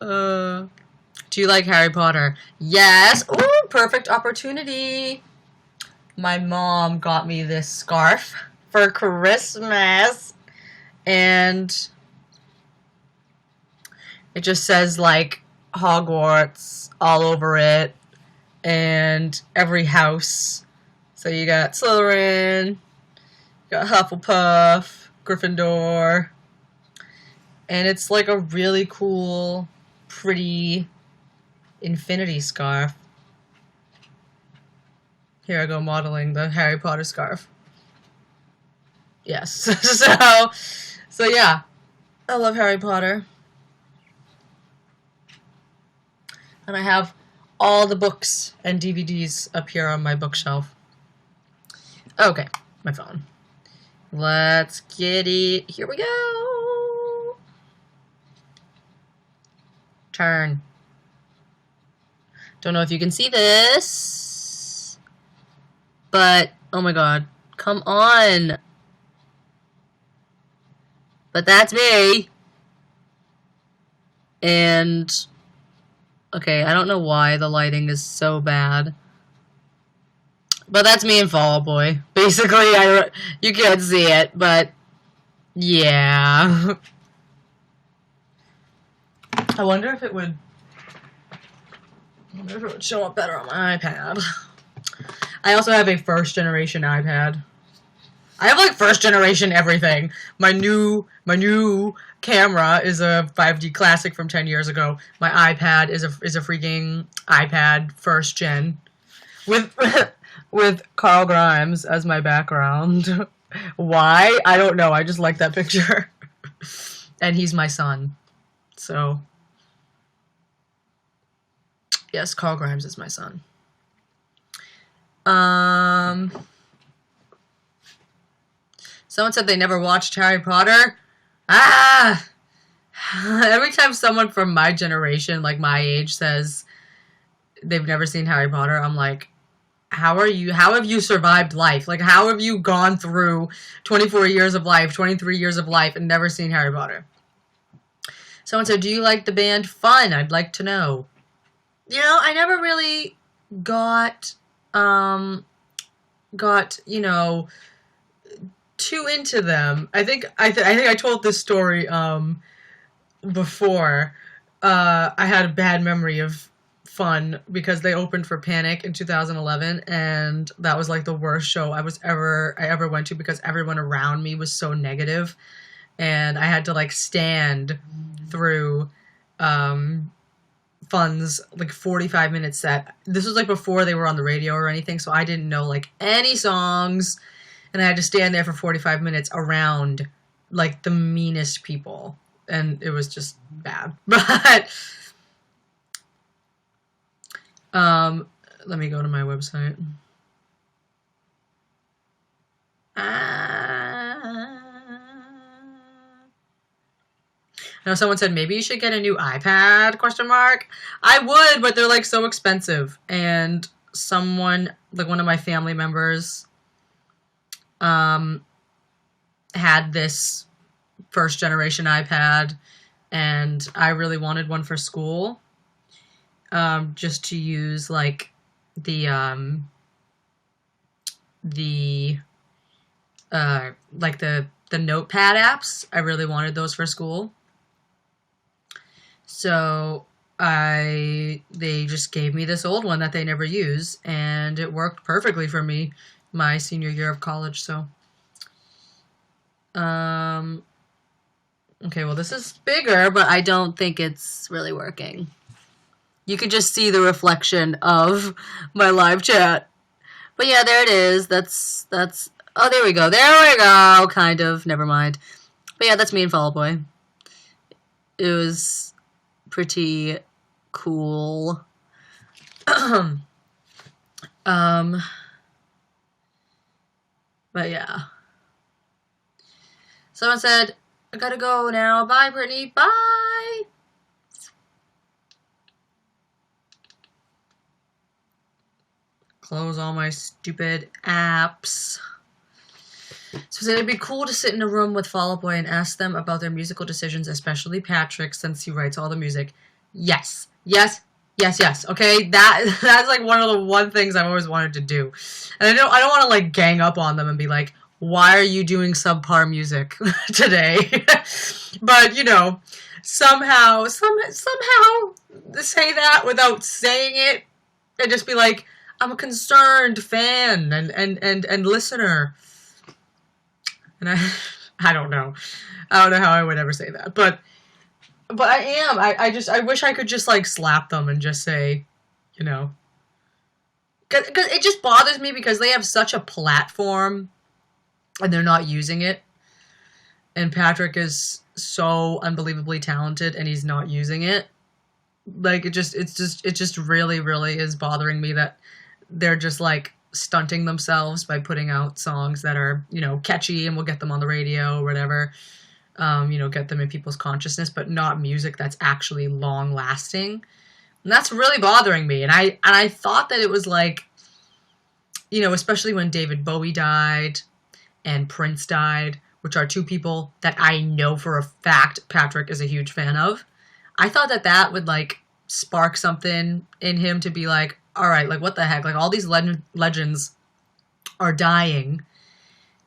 Do you like Harry Potter? Yes. Ooh, perfect opportunity. My mom got me this scarf for Christmas. And it just says, like, Hogwarts all over it. And every house. So you got Slytherin, you got Hufflepuff, Gryffindor. And it's like a really cool, pretty infinity scarf. Here I go modeling the Harry Potter scarf. Yes. So yeah. I love Harry Potter. And I have all the books and DVDs up here on my bookshelf. Okay, my phone. Let's get it. Here we go. Turn. Don't know if you can see this. But, oh my god. Come on. But that's me. And, okay, I don't know why the lighting is so bad. But that's me in Fall Out Boy. Basically, you can't see it, but yeah. I wonder if it would show up better on my iPad. I also have a first generation iPad. I have like first generation everything. My new camera is a 5D classic from 10 years ago. My iPad is a freaking iPad first gen with Carl Grimes as my background. Why? I don't know. I just like that picture. And he's my son. So yes, Carl Grimes is my son. Someone said they never watched Harry Potter. Ah! Every time someone from my generation, like my age, says they've never seen Harry Potter, I'm like, how have you survived life? Like, how have you gone through 24 years of life, 23 years of life, and never seen Harry Potter? Someone said, do you like the band Fun? I'd like to know. I never really got um got, too into them. I think I told this story before. I had a bad memory of Fun because they opened for Panic in 2011, and that was like the worst show I ever went to because everyone around me was so negative, and I had to like stand through um Fun's like 45-minute set. This was like before they were on the radio or anything, so I didn't know like any songs, and I had to stand there for 45 minutes around like the meanest people, and it was just bad. But um let me go to my website. Now someone said maybe you should get a new iPad, question mark. I would, but they're like so expensive, and someone like one of my family members um had this first generation iPad, and I really wanted one for school, just to use the um, the like the notepad apps. I really wanted those for school, so they just gave me this old one that they never use, and it worked perfectly for me my senior year of college. So um, okay, well this is bigger, but I don't think it's really working. You could just see the reflection of my live chat. But yeah, there it is. That's oh, there we go. There we go. Kind of. Never mind. But yeah, that's me and Fall Out Boy. It was pretty cool. um but yeah. Someone said, I gotta go now. Bye, Brittany. Bye. Close all my stupid apps. So it'd be cool to sit in a room with Fall Out Boy and ask them about their musical decisions, especially Patrick, since he writes all the music. Yes, yes, yes, yes. Okay, that's like one things I've always wanted to do, and I don't want to like gang up on them and be like, why are you doing subpar music today? But somehow say that without saying it, and just be like, I'm a concerned fan and listener. And I don't know. I don't know how I would ever say that. But I am. I wish I could just like slap them and just say, you know, cuz it just bothers me because they have such a platform and they're not using it. And Patrick is so unbelievably talented and he's not using it. Like it just really really is bothering me that they're just like stunting themselves by putting out songs that are, catchy and will get them on the radio or whatever, get them in people's consciousness, but not music that's actually long lasting. And that's really bothering me. And I thought that it was like, especially when David Bowie died and Prince died, which are two people that I know for a fact Patrick is a huge fan of. I thought that that would like spark something in him to be like, all right, like what the heck? Like all these legends are dying.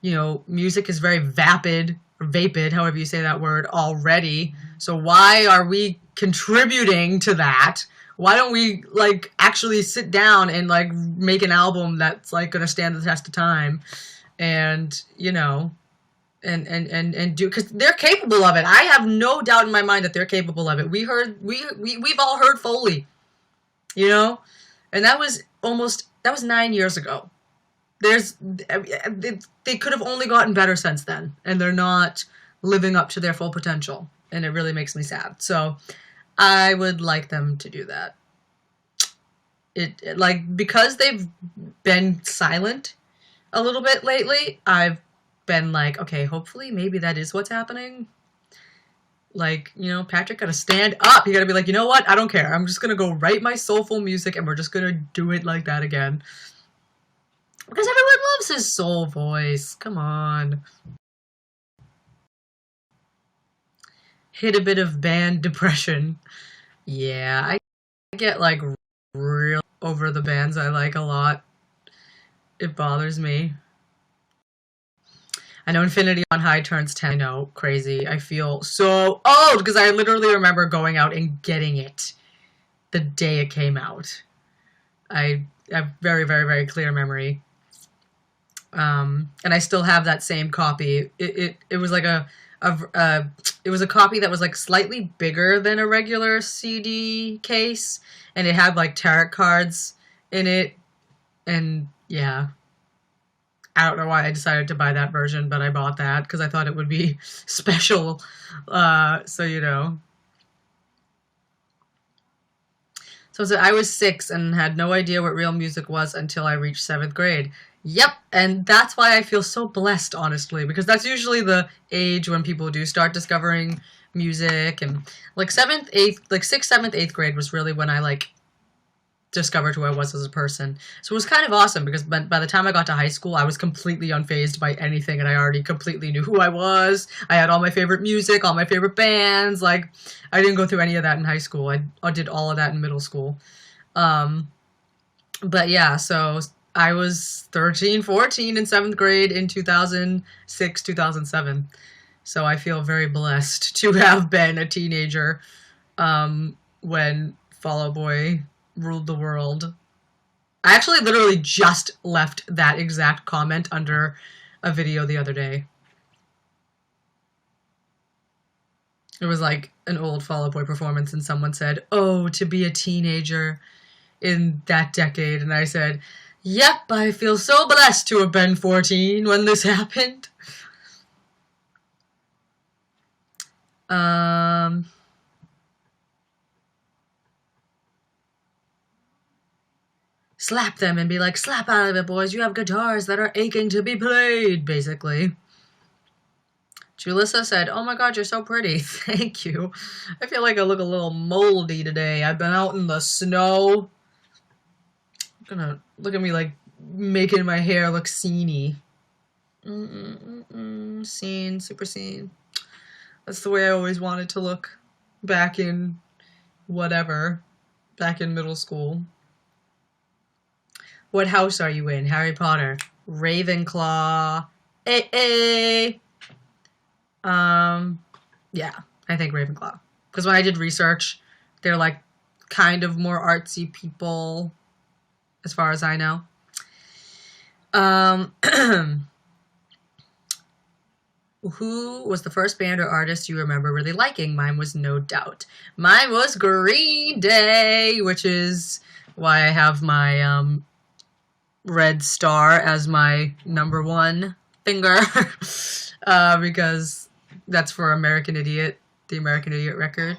Music is very vapid, however you say that word, already. So why are we contributing to that? Why don't we like actually sit down and like make an album that's like going to stand the test of time, and and do, because they're capable of it. I have no doubt in my mind that they're capable of it. We've all heard Foley, and that was 9 years ago. They could have only gotten better since then, and they're not living up to their full potential, and it really makes me sad. So I would like them to do that. Like, because they've been silent a little bit lately, I've been like, okay, hopefully maybe that is what's happening. Like, Patrick gotta stand up. You gotta be like, you know what? I don't care. I'm just gonna go write my soulful music and we're just gonna do it like that again. Because everyone loves his soul voice. Come on. Hit a bit of band depression. Yeah, I get like real over the bands I like a lot. It bothers me. I know Infinity on High turns 10. I know, crazy. I feel so old because I literally remember going out and getting it the day it came out. I have very, very, very clear memory. And I still have that same copy. It was like it was a copy that was like slightly bigger than a regular CD case, and it had like tarot cards in it, and yeah. I don't know why I decided to buy that version, but I bought that because I thought it would be special. So, you know. So I was 6 and had no idea what real music was until I reached 7th grade. Yep, and that's why I feel so blessed, honestly, because that's usually the age when people do start discovering music, and like 7th, 8th, like 6th, 7th, 8th grade was really when I like discovered who I was as a person. So it was kind of awesome because by the time I got to high school, I was completely unfazed by anything, and I already completely knew who I was. I had all my favorite music, all my favorite bands. Like, I didn't go through any of that in high school. I did all of that in middle school. But yeah, so I was 13, 14 in 7th grade in 2006, 2007. So I feel very blessed to have been a teenager when Fall Out Boy ruled the world. I actually literally just left that exact comment under a video the other day. It was like an old Fall Out Boy performance, and someone said, "Oh, to be a teenager in that decade." And I said, "Yep, I feel so blessed to have been 14 when this happened." Slap them and be like, "Slap out of it, boys. You have guitars that are aching to be played," basically. Julissa said, "Oh my god, you're so pretty." Thank you. I feel like I look a little moldy today. I've been out in the snow. I'm gonna look at me like making my hair look sceney. Scene, super scene. That's the way I always wanted to look back in whatever, back in middle school. What house are you in? Harry Potter. Ravenclaw. Yeah, I think Ravenclaw. Because when I did research, they're like kind of more artsy people, as far as I know. Who was the first band or artist you remember really liking? Mine was No Doubt. Mine was Green Day, which is why I have my red star as my number 1 finger. Because that's for American Idiot, the American Idiot record,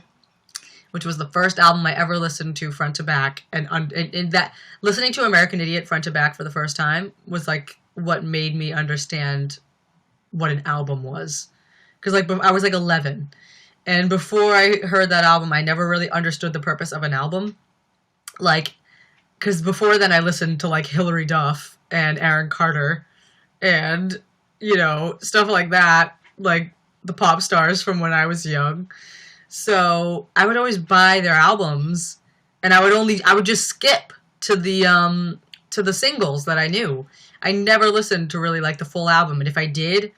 which was the first album I ever listened to front to back. And that listening to American Idiot front to back for the first time was like what made me understand what an album was. Because like I was like 11, and before I heard that album, I never really understood the purpose of an album. Like, because before then I listened to like Hilary Duff and Aaron Carter and, you know, stuff like that, like the pop stars from when I was young. So I would always buy their albums, and I would just skip to the singles that I knew. I never listened to really like the full album, and if I did,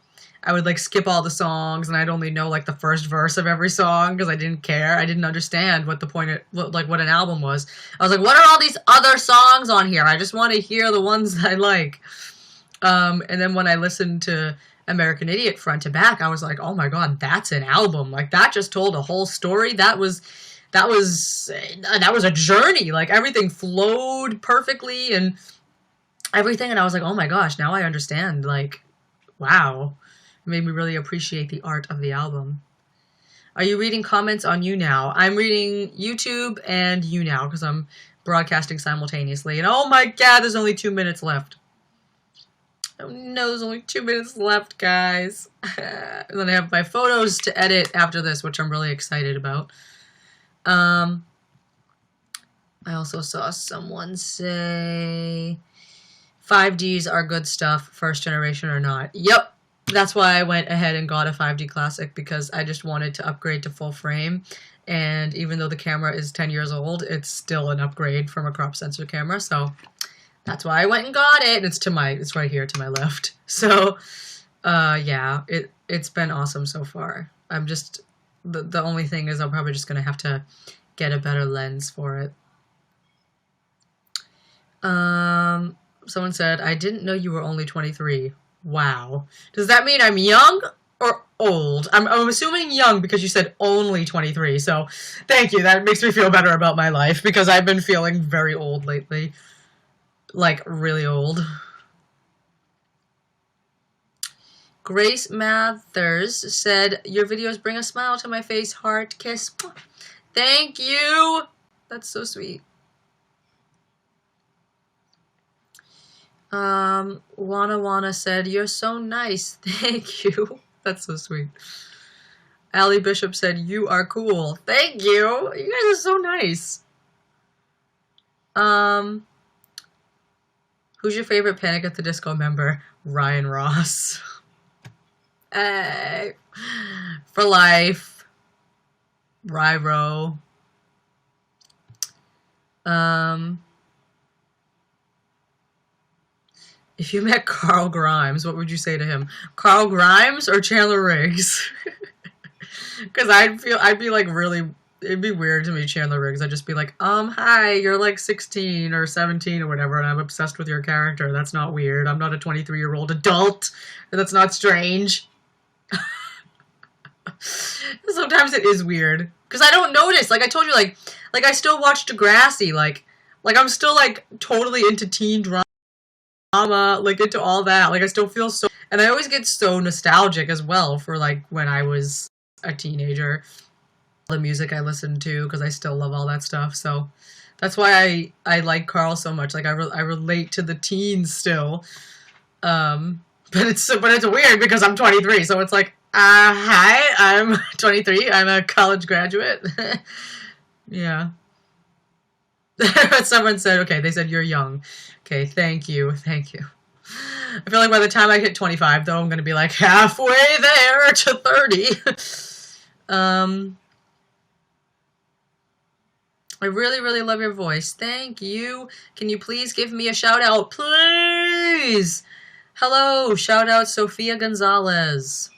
I would like skip all the songs, and I'd only know like the first verse of every song because I didn't care. I didn't understand what the point of, like, what an album was. I was like, what are all these other songs on here? I just want to hear the ones that I like. And then when I listened to American Idiot front to back, I was like, oh my god, that's an album. Like, that just told a whole story. That was a journey. Like, everything flowed perfectly and everything, and I was like, oh my gosh, now I understand. Like, wow. It made me really appreciate the art of the album. Are you reading comments on YouNow? I'm reading YouTube and YouNow because I'm broadcasting simultaneously. And oh my god, there's only 2 minutes left. Oh no, there's only 2 minutes left, guys. And then I have my photos to edit after this, which I'm really excited about. I also saw someone say 5Ds are good stuff, first generation or not. Yep. That's why I went ahead and got a 5D Classic, because I just wanted to upgrade to full frame. And even though the camera is 10 years old, it's still an upgrade from a crop sensor camera. So that's why I went and got it. It's right here to my left. So, yeah, it's been awesome so far. I'm just, the only thing is I'm probably just going to have to get a better lens for it. Someone said, I didn't know you were only 23. Wow. Does that mean I'm young or old? I'm assuming young because you said only 23. So thank you. That makes me feel better about my life because I've been feeling very old lately. Like, really old. Grace Mathers said, your videos bring a smile to my face. Heart kiss. Thank you. That's so sweet. Wana said, you're so nice. Thank you. That's so sweet. Allie Bishop said, you are cool. Thank you. You guys are so nice. Who's your favorite Panic at the Disco member? Ryan Ross. Hey. For life. Ryro. If you met Carl Grimes, what would you say to him? Carl Grimes or Chandler Riggs? Because I'd be like really, it'd be weird to meet Chandler Riggs. I'd just be like, hi, you're like 16 or 17 or whatever, and I'm obsessed with your character. That's not weird. I'm not a 23-year-old adult. That's not strange. Sometimes it is weird. Because I don't notice. Like I told you, like I still watch Degrassi. Like I'm still like totally into teen drama. Like into all that. Like I still feel so, and I always get so nostalgic as well for like when I was a teenager, the music I listened to, because I still love all that stuff. So that's why I like Carl so much. Like I relate to the teens still. But it's weird because I'm 23, so it's like, hi, I'm 23. I'm a college graduate. Yeah. Someone said, okay, they said you're young. Okay, thank you. I feel like by the time I hit 25, though, I'm going to be like halfway there to 30. I really, really love your voice. Thank you. Can you please give me a shout out? Please. Hello, shout out Sophia Gonzalez.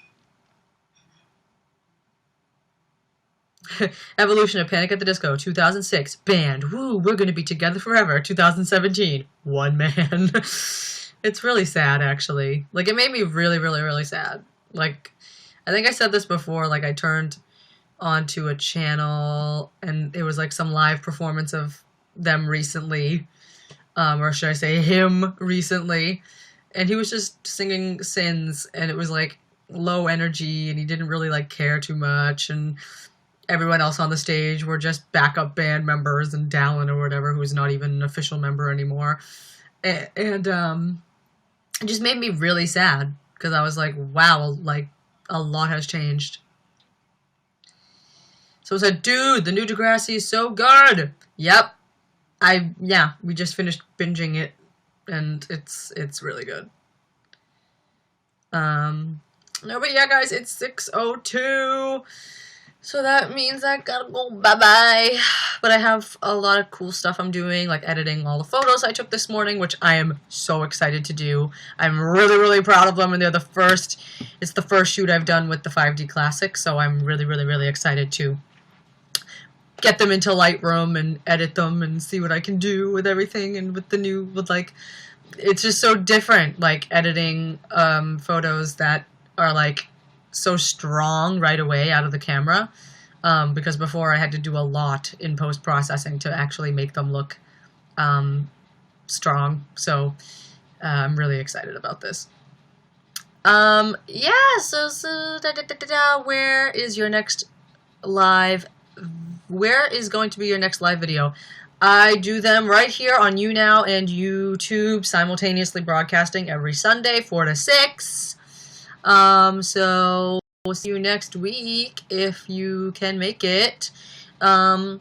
Evolution of Panic at the Disco, 2006. Band. Woo, we're going to be together forever. 2017. One man. It's really sad, actually. Like, it made me really, really, really sad. Like, I think I said this before. Like, I turned onto a channel, and it was, like, some live performance of them recently. Or should I say him recently. And he was just singing Sins, and it was, like, low energy, and he didn't really, like, care too much, and everyone else on the stage were just backup band members, and Dallin or whatever, who's not even an official member anymore. And it just made me really sad, because I was like, wow, like, a lot has changed. So I said, dude, the new Degrassi is so good! Yep. We just finished binging it, and it's really good. No, but yeah, guys, it's 6:02. So that means I gotta go bye-bye. But I have a lot of cool stuff I'm doing, like editing all the photos I took this morning, which I am so excited to do. I'm really, really proud of them, and it's the first shoot I've done with the 5D Classic, so I'm really, really, really excited to get them into Lightroom and edit them and see what I can do with everything, and it's just so different, like, editing photos that are, like, so strong right away out of the camera, because before I had to do a lot in post-processing to actually make them look strong. So I'm really excited about this. Yeah, where is going to be your next live video? I do them right here on YouNow and YouTube, simultaneously broadcasting every Sunday, 4 to 6. So we'll see you next week if you can make it. And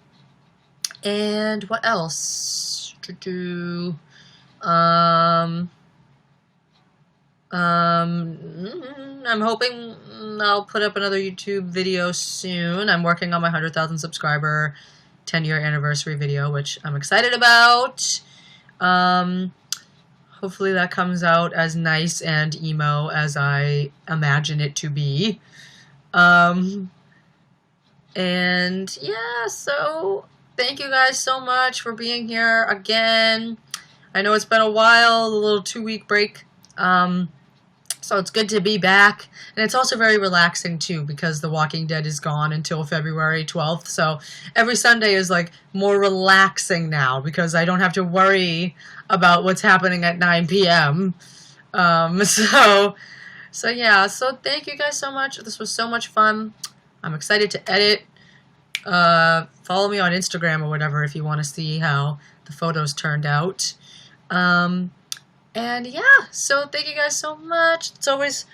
what else to do? I'm hoping I'll put up another YouTube video soon. I'm working on my 100,000 subscriber 10-year anniversary video, which I'm excited about. Hopefully that comes out as nice and emo as I imagine it to be. And yeah, so thank you guys so much for being here again. I know it's been a while, a little 2-week break. So it's good to be back. And it's also very relaxing too, because The Walking Dead is gone until February 12th. So every Sunday is like more relaxing now because I don't have to worry about what's happening at 9 p.m. So yeah, so thank you guys so much. This was so much fun. I'm excited to edit. Follow me on Instagram or whatever if you want to see how the photos turned out. And yeah, so thank you guys so much. It's always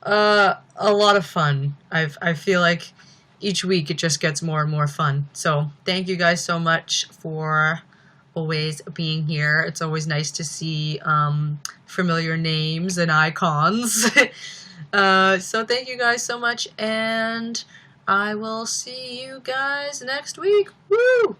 a lot of fun. I feel like each week it just gets more and more fun. So thank you guys so much for always being here. It's always nice to see familiar names and icons. So thank you guys so much, and I will see you guys next week. Woo!